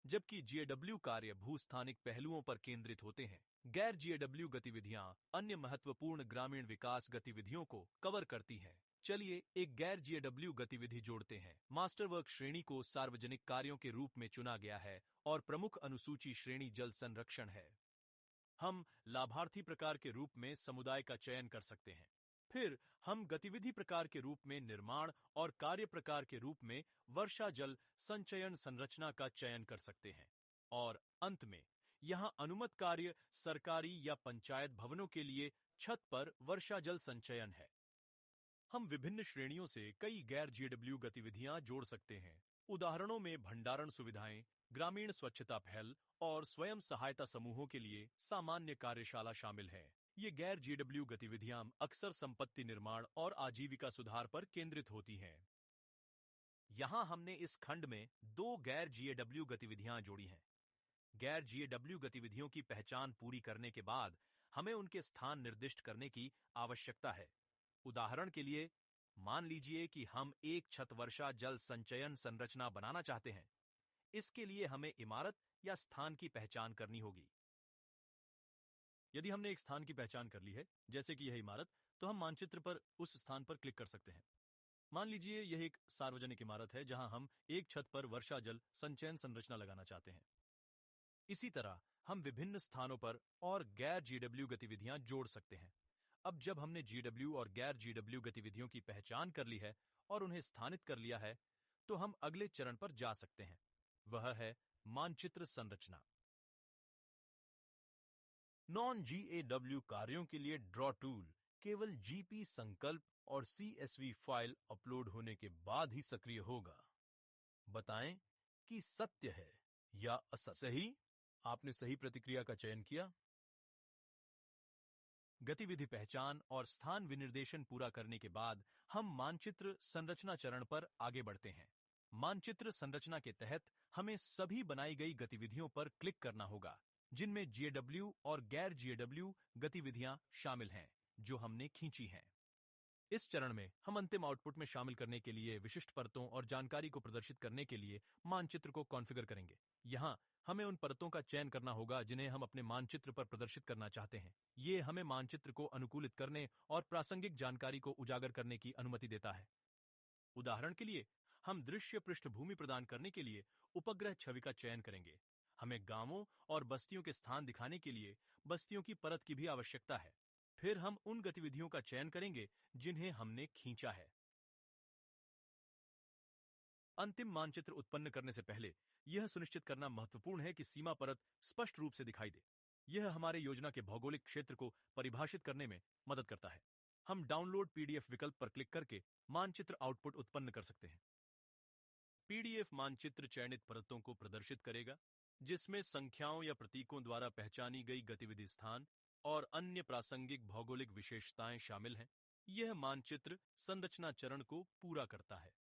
जबकि GAW कार्य भूस्थानिक पहलुओं पर केंद्रित होते हैं, गैर GAW गतिविधियां अन्य महत्वपूर्ण ग्रामीण विकास गतिविधियों को कवर करती हैं। चलिए एक गैर GAW गतिविधि जोड़ते हैं। मास्टर वर्क श्रेणी को सार्वजनिक कार्यों के रूप में चुना गया है और प्रमुख अनुसूची श्रेणी जल संरक्षण है। हम लाभार्थी प्रकार के रूप में समुदाय का चयन कर सकते हैं। फिर हम गतिविधि प्रकार के रूप में निर्माण और कार्य प्रकार के रूप में वर्षा जल संचयन संरचना का चयन कर सकते हैं। और अंत में यहाँ अनुमत कार्य सरकारी या पंचायत भवनों के लिए छत पर वर्षा जल संचयन है। हम विभिन्न श्रेणियों से कई गैर GAW गतिविधियां जोड़ सकते हैं। उदाहरणों में भंडारण सुविधाएं, ग्रामीण स्वच्छता पहल और स्वयं सहायता समूहों के लिए सामान्य कार्यशाला शामिल हैं। ये गैर GAW गतिविधियां अक्सर संपत्ति निर्माण और आजीविका सुधार पर केंद्रित होती हैं। यहां हमने इस खंड में 2 गैर GAW गतिविधियां जोड़ी हैं। गैर GAW गतिविधियों की पहचान पूरी करने के बाद हमें उनके स्थान निर्दिष्ट करने की आवश्यकता है। उदाहरण के लिए, मान लीजिए कि हम एक छत वर्षा जल संचयन संरचना बनाना चाहते हैं। इसके लिए हमें इमारत या स्थान की पहचान करनी होगी। यदि हमने एक स्थान की पहचान कर ली है, जैसे कि यह इमारत, तो हम मानचित्र पर उस स्थान पर क्लिक कर सकते हैं। मान लीजिए यह एक सार्वजनिक इमारत है जहां हम एक छत पर वर्षा जल संचयन संरचना लगाना चाहते हैं। इसी तरह हम विभिन्न स्थानों पर और गैर जीडब्ल्यू गतिविधियां जोड़ सकते हैं। अब जब हमने जीडब्ल्यू और गैर जीडब्ल्यू गतिविधियों की पहचान कर ली है और उन्हें स्थानित कर लिया है, तो हम अगले चरण पर जा सकते हैं। वह है मानचित्र संरचना। नॉन जीएडब्ल्यू कार्यों के लिए ड्रॉ टूल केवल जीपी संकल्प और सीएसवी फाइल अपलोड होने के बाद ही सक्रिय होगा। बताएं कि सत्य है या असत्य। सही, आपने सही प्रतिक्रिया का चयन किया। गतिविधि पहचान और स्थान विनिर्देशन पूरा करने के बाद हम मानचित्र संरचना चरण पर आगे बढ़ते हैं। मानचित्र संरचना के तहत हमें सभी बनाई गई गतिविधियों पर क्लिक करना होगा जिनमें जीएडब्ल्यू और गैर जीएडब्ल्यू गतिविधियां शामिल हैं, जो हमने खींची हैं। इस चरण में हम अंतिम आउटपुट में शामिल करने के लिए विशिष्ट परतों और जानकारी को प्रदर्शित करने के लिए मानचित्र को कॉन्फ़िगर करेंगे। यहां हमें उन परतों का चयन करना होगा जिन्हें हम अपने मानचित्र पर प्रदर्शित करना चाहते हैं। ये हमें मानचित्र को अनुकूलित करने और प्रासंगिक जानकारी को उजागर करने की अनुमति देता है। उदाहरण के लिए, हम दृश्य पृष्ठभूमि प्रदान करने के लिए उपग्रह छवि का चयन करेंगे। हमें गांवों और बस्तियों के स्थान दिखाने के लिए बस्तियों की परत की भी आवश्यकता है। फिर हम उन गतिविधियों का चयन करेंगे जिन्हें हमने खींचा है। अंतिम मानचित्र उत्पन्न करने से पहले यह सुनिश्चित करना महत्वपूर्ण है कि सीमा परत स्पष्ट रूप से दिखाई दे। यह हमारे योजना के भौगोलिक क्षेत्र को परिभाषित करने में मदद करता है। हम डाउनलोड पीडीएफ विकल्प पर क्लिक करके मानचित्र आउटपुट उत्पन्न कर सकते हैं। पीडीएफ मानचित्र चयनित परतों को प्रदर्शित करेगा, जिसमें संख्याओं या प्रतीकों द्वारा पहचानी गई गतिविधि स्थान और अन्य प्रासंगिक भौगोलिक विशेषताएं शामिल हैं। यह मानचित्र संरचना चरण को पूरा करता है।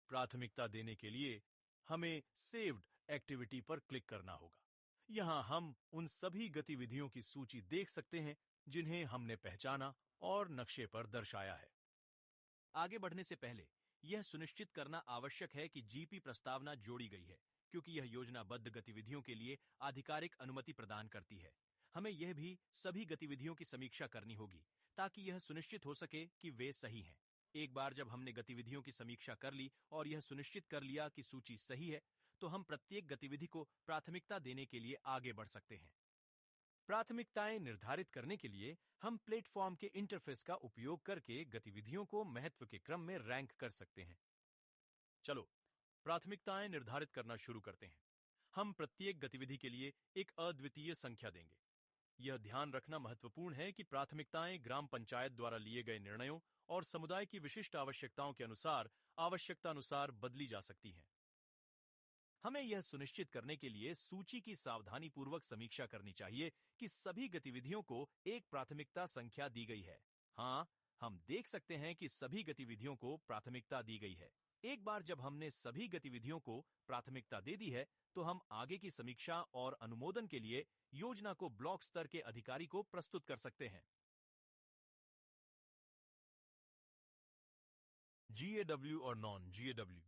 प्राथमिकता देने के लिए हमें सेव्ड एक्टिविटी पर क्लिक करना होगा। यहां हम उन सभी गतिविधियों की सूची देख सकते हैं जिन्हें हमने पहचाना और नक्शे पर दर्शाया है। आगे बढ़ने से पहले यह सुनिश्चित करना आवश्यक है कि जीपी प्रस्तावना जोड़ी गई है, क्योंकि यह योजनाबद्ध गतिविधियों के लिए आधिकारिक अनुमति प्रदान करती है। हमें यह भी सभी गतिविधियों की समीक्षा करनी होगी ताकि यह सुनिश्चित हो सके कि वे सही हैं। एक बार जब हमने गतिविधियों की समीक्षा कर ली और यह सुनिश्चित कर लिया कि सूची सही है, तो हम प्रत्येक गतिविधि को प्राथमिकता देने के लिए आगे बढ़ सकते हैं। प्राथमिकताएं निर्धारित करने के लिए हम प्लेटफॉर्म के इंटरफेस का उपयोग करके गतिविधियों को महत्व के क्रम में रैंक कर सकते हैं। चलो, प्राथमिकताएं निर्धारित करना शुरू करते हैं। हम प्रत्येक गतिविधि के लिए एक अद्वितीय संख्या देंगे। यह ध्यान रखना महत्वपूर्ण है कि प्राथमिकताएं ग्राम पंचायत द्वारा लिए गए निर्णयों और समुदाय की विशिष्ट आवश्यकताओं के अनुसार आवश्यकतानुसार बदली जा सकती हैं। हमें यह सुनिश्चित करने के लिए सूची की सावधानीपूर्वक समीक्षा करनी चाहिए कि सभी गतिविधियों को एक प्राथमिकता संख्या दी गई है। हाँ, हम देख सकते हैं कि सभी गतिविधियों को प्राथमिकता दी गई है। एक बार जब हमने सभी गतिविधियों को प्राथमिकता दे दी है, तो हम आगे की समीक्षा और अनुमोदन के लिए योजना को ब्लॉक स्तर के अधिकारी को प्रस्तुत कर सकते हैं। जीएडब्ल्यू और नॉन जीएडब्ल्यू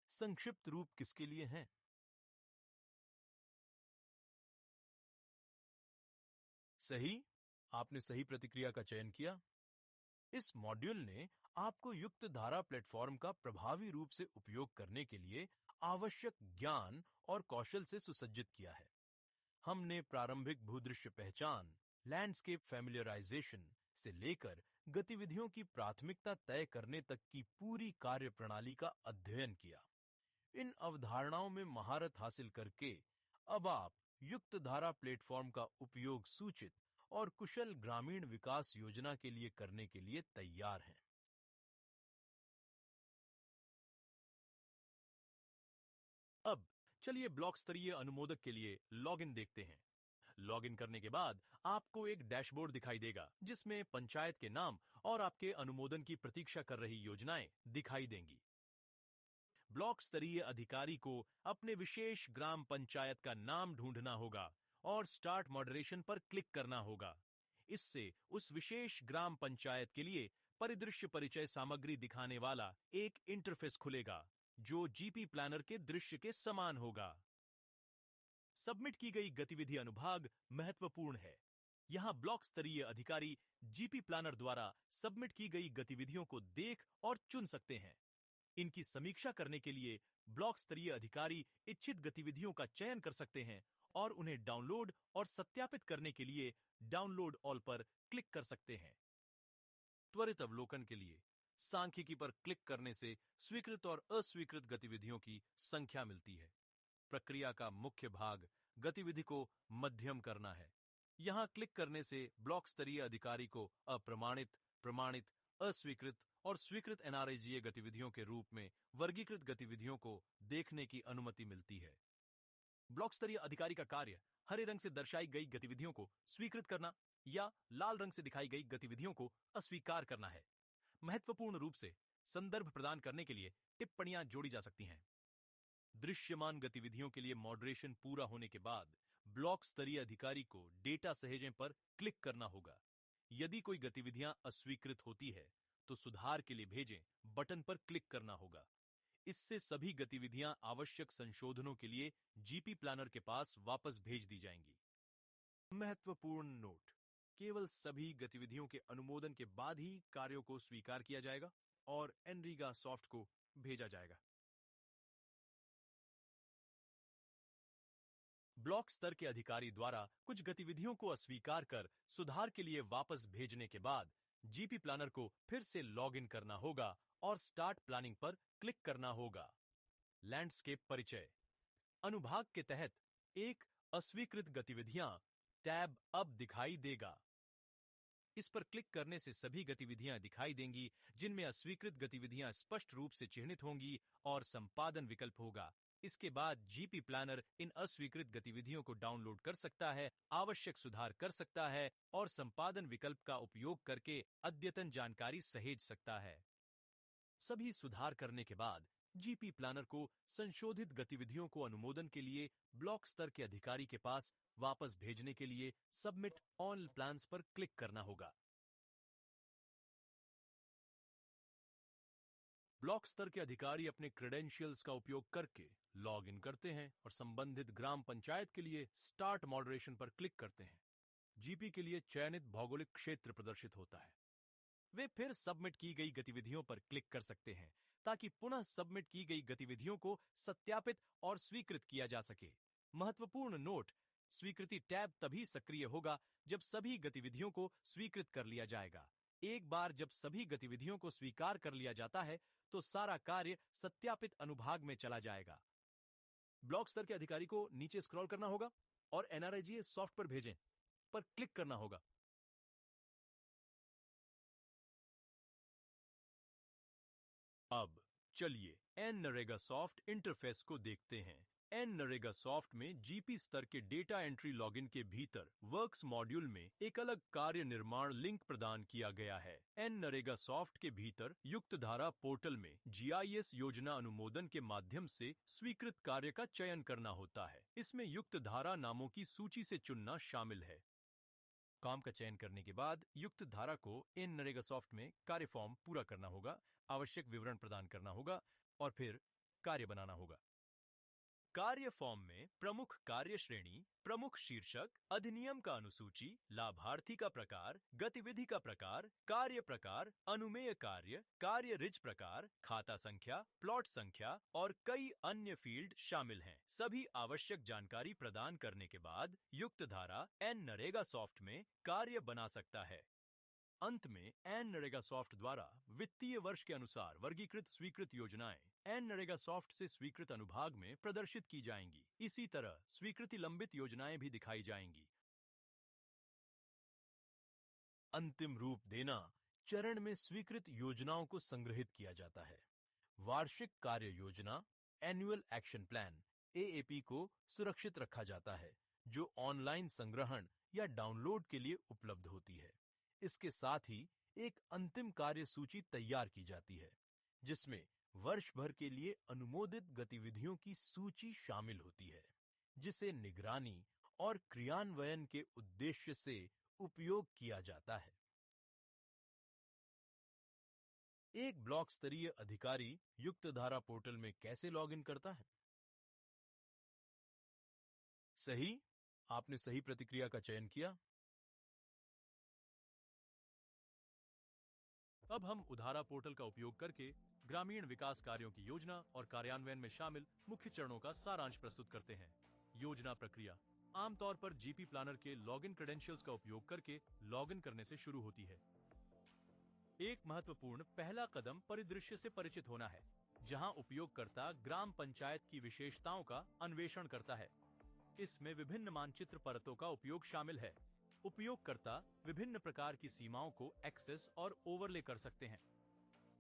संक्षिप्त रूप किसके लिए हैं? सही, आपने सही प्रतिक्रिया का चयन किया। इस मॉड्यूल ने आपको युक्त धारा प्लेटफॉर्म का प्रभावी रूप से उपयोग करने के लिए आवश्यक ज्ञान और कौशल से सुसज्जित किया है। हमने प्रारंभिक भूदृश्य पहचान, लैंडस्केप फैमिलियराइजेशन से लेकर गतिविधियों की प्राथमिकता तय करने तक की पूरी कार्यप्रणाली का अध्ययन किया। इन अवधारणाओं में महारत हासिल करके अब आप युक्त धारा प्लेटफॉर्म का उपयोग सूचित और कुशल ग्रामीण विकास योजना के लिए करने के लिए तैयार हैं। अब चलिए ब्लॉक स्तरीय अनुमोदक के लिए लॉगिन देखते हैं। लॉगिन करने के बाद आपको एक डैशबोर्ड दिखाई देगा जिसमें पंचायत के नाम और आपके अनुमोदन की प्रतीक्षा कर रही योजनाएं दिखाई देंगी। ब्लॉक स्तरीय अधिकारी को अपने विशेष ग्राम पंचायत का नाम ढूंढना होगा और स्टार्ट मॉडरेशन पर क्लिक करना होगा। इससे उस विशेष ग्राम पंचायत के लिए परिदृश्य परिचय सामग्री दिखाने वाला एक इंटरफेस खुलेगा, जो जीपी प्लानर के दृश्य के समान होगा। सबमिट की गई गतिविधि अनुभाग महत्वपूर्ण है। यहां ब्लॉक स्तरीय अधिकारी जीपी प्लानर द्वारा सबमिट की गई गतिविधियों को देख और चुन सकते हैं। इनकी समीक्षा करने के लिए ब्लॉक स्तरीय अधिकारी इच्छित गतिविधियों का चयन कर सकते हैं और उन्हें डाउनलोड और सत्यापित करने के लिए डाउनलोड ऑल पर क्लिक कर सकते हैं। त्वरित अवलोकन के लिए सांख्यिकी पर क्लिक करने से स्वीकृत और अस्वीकृत गतिविधियों की संख्या मिलती है। प्रक्रिया का मुख्य भाग गतिविधि को मध्यम करना है। यहां क्लिक करने से ब्लॉक स्तरीय अधिकारी को अप्रमाणित, प्रमाणित, अस्वीकृत और स्वीकृत एनआरईजीए गतिविधियों के रूप में वर्गीकृत गतिविधियों को देखने की अनुमति मिलती है। ब्लॉक स्तरीय अधिकारी का कार्य हरे रंग से दर्शाई गई गतिविधियों को स्वीकृत करना या लाल रंग से दिखाई गई गतिविधियों को अस्वीकार करना है। महत्वपूर्ण रूप से संदर्भ प्रदान करने के लिए टिप्पणियां जोड़ी जा सकती हैं। दृश्यमान गतिविधियों के लिए मॉडरेशन पूरा होने के बाद ब्लॉक स्तरीय अधिकारी को डेटा सहेजें पर क्लिक करना होगा। यदि कोई गतिविधियां अस्वीकृत होती है तो सुधार के लिए भेजें बटन पर क्लिक करना होगा। इससे सभी गतिविधियां आवश्यक संशोधनों के लिए जीपी प्लानर के पास वापस भेज दी जाएंगी। महत्वपूर्ण नोट: केवल सभी गतिविधियों के अनुमोदन के बाद ही कार्यों को स्वीकार किया जाएगा और एनरीगा सॉफ्ट को भेजा जाएगा। ब्लॉक स्तर के अधिकारी द्वारा कुछ गतिविधियों को अस्वीकार कर सुधार के लिए वापस भेजने के बाद जीपी प्लानर को फिर से लॉग इन करना होगा और स्टार्ट प्लानिंग पर क्लिक करना होगा। लैंडस्केप परिचय अनुभाग के तहत एक अस्वीकृत गतिविधियां टैब अब दिखाई देगा। इस पर क्लिक करने से सभी गतिविधियां दिखाई देंगी जिनमें अस्वीकृत गतिविधियां स्पष्ट रूप से चिह्नित होंगी और संपादन विकल्प होगा। इसके बाद जीपी प्लानर इन अस्वीकृत गतिविधियों को डाउनलोड कर सकता है, आवश्यक सुधार कर सकता है और संपादन विकल्प का उपयोग करके अद्यतन जानकारी सहेज सकता है। सभी सुधार करने के बाद जीपी प्लानर को संशोधित गतिविधियों को अनुमोदन के लिए ब्लॉक स्तर के अधिकारी के पास वापस भेजने के लिए सबमिट ऑल प्लान्स पर क्लिक करना होगा। ब्लॉक स्तर के अधिकारी अपने क्रेडेंशियल्स का उपयोग करके लॉग इन करते हैं और संबंधित ग्राम पंचायत के लिए स्टार्ट मॉडरेशन पर क्लिक करते हैं। जीपी के लिए चयनित भौगोलिक क्षेत्र प्रदर्शित होता है। वे फिर सबमिट की गई गतिविधियों पर क्लिक कर सकते हैं ताकि पुनः सबमिट की गई गतिविधियों को सत्यापित और स्वीकृत किया जा सके। महत्वपूर्ण नोट: स्वीकृति टैब तभी सक्रिय होगा जब सभी गतिविधियों को स्वीकृत कर लिया जाएगा। एक बार जब सभी गतिविधियों को स्वीकार कर लिया जाता है तो सारा कार्य सत्यापित अनुभाग में चला जाएगा। ब्लॉक स्तर के अधिकारी को नीचे स्क्रॉल करना होगा और एनआरईजीए सॉफ्ट पर भेजें पर क्लिक करना होगा। अब चलिए एनरेगा सॉफ्ट इंटरफेस को देखते हैं। एनरेगा सॉफ्ट में जीपी स्तर के डेटा एंट्री लॉगिन के भीतर वर्क्स मॉड्यूल में एक अलग कार्य निर्माण लिंक प्रदान किया गया है। एनरेगा सॉफ्ट के भीतर युक्त धारा पोर्टल में जीआईएस योजना अनुमोदन के माध्यम से स्वीकृत कार्य का चयन करना होता है। इसमें युक्त धारा नामों की सूची से चुनना शामिल है। काम का चयन करने के बाद युक्त धारा को एनरेगा सॉफ्ट में कार्य फॉर्म पूरा करना होगा, आवश्यक विवरण प्रदान करना होगा और फिर कार्य बनाना होगा। कार्य फॉर्म में प्रमुख कार्य श्रेणी, प्रमुख शीर्षक, अधिनियम का अनुसूची, लाभार्थी का प्रकार, गतिविधि का प्रकार, कार्य प्रकार, अनुमेय कार्य, कार्य रिज प्रकार, खाता संख्या, प्लॉट संख्या और कई अन्य फील्ड शामिल हैं। सभी आवश्यक जानकारी प्रदान करने के बाद युक्त धारा एनरेगा सॉफ्ट में कार्य बना सकता है। अंत में एनरेगा सॉफ्ट द्वारा वित्तीय वर्ष के अनुसार वर्गीकृत स्वीकृत योजनाएं एनरेगा सॉफ्ट से स्वीकृत अनुभाग में प्रदर्शित की जाएंगी। इसी तरह स्वीकृति लंबित योजनाएं भी दिखाई जाएंगी। अंतिम रूप देना चरण में स्वीकृत योजनाओं को संग्रहित किया जाता है। वार्षिक कार्य योजना एनुअल एक्शन प्लान एएपी को सुरक्षित रखा जाता है, जो ऑनलाइन संग्रहण या डाउनलोड के लिए उपलब्ध होती है। इसके साथ ही एक अंतिम कार्य सूची तैयार की जाती है जिसमें वर्ष भर के लिए अनुमोदित गतिविधियों की सूची शामिल होती है, जिसे निगरानी और क्रियान्वयन के उद्देश्य से उपयोग किया जाता है। एक ब्लॉक स्तरीय अधिकारी युक्तधारा पोर्टल में कैसे लॉगिन करता है? सही, आपने सही प्रतिक्रिया का चयन किया। अब हम उधारा पोर्टल का उपयोग करके ग्रामीण विकास कार्यों की योजना और कार्यान्वयन में शामिल मुख्य चरणों का सारांश प्रस्तुत करते हैं। योजना प्रक्रिया आमतौर पर जीपी प्लानर के लॉगिन क्रेडेंशियल्स का उपयोग करके लॉगिन करने से शुरू होती है। एक महत्वपूर्ण पहला कदम परिदृश्य से परिचित होना है, जहां उपयोगकर्ता ग्राम पंचायत की विशेषताओं का अन्वेषण करता है। इसमें विभिन्न मानचित्र परतों का उपयोग शामिल है। उपयोगकर्ता विभिन्न प्रकार की सीमाओं को एक्सेस और ओवरले कर सकते हैं।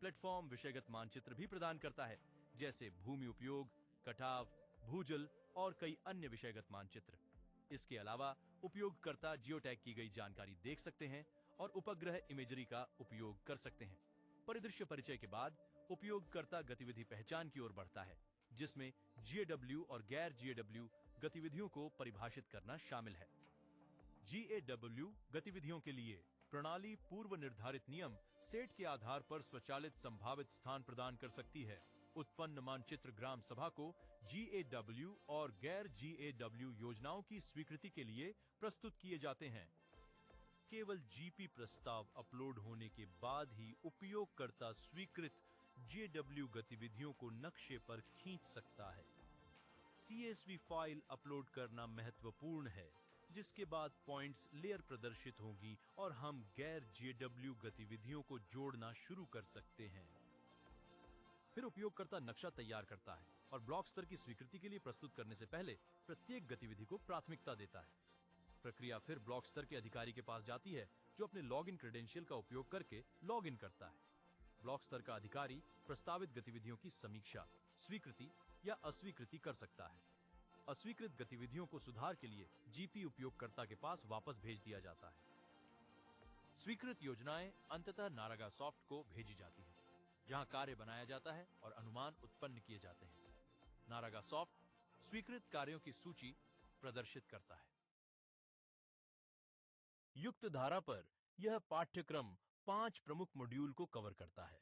प्लेटफॉर्म विषयगत मानचित्र भी प्रदान करता है, जैसे भूमि उपयोग, कटाव, भूजल और कई अन्य विषयगत मानचित्र। इसके अलावा उपयोगकर्ता जियोटैग की गई जानकारी देख सकते हैं और उपग्रह इमेजरी का उपयोग कर सकते हैं। परिदृश्य परिचय के बाद उपयोगकर्ता गतिविधि पहचान की ओर बढ़ता है, जिसमें GAW और गैर GAW गतिविधियों को परिभाषित करना शामिल है। GAW गतिविधियों के लिए प्रणाली पूर्व निर्धारित नियम सेट के आधार पर स्वचालित संभावित स्थान प्रदान कर सकती है। उत्पन्न मानचित्र ग्राम सभा को GAW और गैर GAW योजनाओं की स्वीकृति के लिए प्रस्तुत किए जाते हैं। केवल जीपी प्रस्ताव अपलोड होने के बाद ही उपयोगकर्ता स्वीकृत GAW गतिविधियों को नक्शे पर खींच सकता है। CSV फाइल अपलोड करना महत्वपूर्ण है, जिसके बाद पॉइंट्स लेयर प्रदर्शित होगी और हम गैर GAW गतिविधियों को जोड़ना शुरू कर सकते हैं। फिर उपयोगकर्ता नक्शा तैयार करता है और ब्लॉक स्तर की स्वीकृति के लिए प्रस्तुत करने से पहले प्रत्येक गतिविधि को प्राथमिकता देता है। प्रक्रिया फिर ब्लॉक स्तर के अधिकारी के पास जाती है, जो अपने लॉगिन क्रेडेंशियल का उपयोग करके लॉगिन करता है। ब्लॉक स्तर का अधिकारी प्रस्तावित गतिविधियों की समीक्षा, स्वीकृति या अस्वीकृति कर सकता है। अस्वीकृत गतिविधियों को सुधार के लिए जीपी उपयोगकर्ता के पास वापस भेज दिया जाता है। स्वीकृत योजनाएं अंततः नारागा सॉफ्ट को भेजी जाती हैं, जहां कार्य बनाया जाता है और अनुमान उत्पन्न किए जाते हैं। नारागा सॉफ्ट स्वीकृत कार्यों की सूची प्रदर्शित करता है। युक्त धारा पर यह पाठ्यक्रम 5 प्रमुख मॉड्यूल को कवर करता है।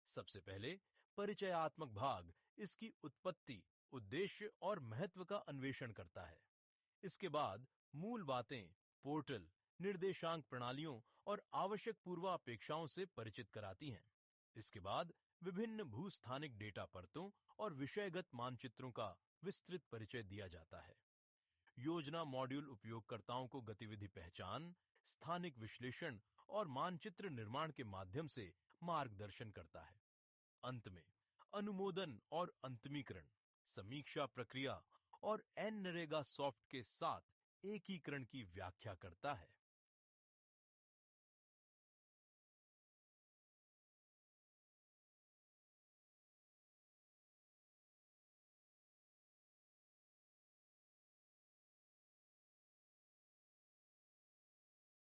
सबसे पहले परिचयात्मक भाग इसकी उत्पत्ति, उद्देश्य और महत्व का अन्वेषण करता है। इसके बाद मूल बातें, पोर्टल, निर्देशांक प्रणालियों और आवश्यक पूर्वापेक्षाओं से परिचित कराती हैं। इसके बाद विभिन्न भूस्थानिक डेटा परतों और विषयगत मानचित्रों का विस्तृत परिचय दिया जाता है। योजना मॉड्यूल उपयोगकर्ताओं को गतिविधि पहचान, स्थानिक विश्लेषण और मानचित्र निर्माण के माध्यम से मार्गदर्शन करता है। अंत में अनुमोदन और अंतिमीकरण, समीक्षा प्रक्रिया और NREGA सॉफ्ट के साथ एकीकरण की व्याख्या करता है।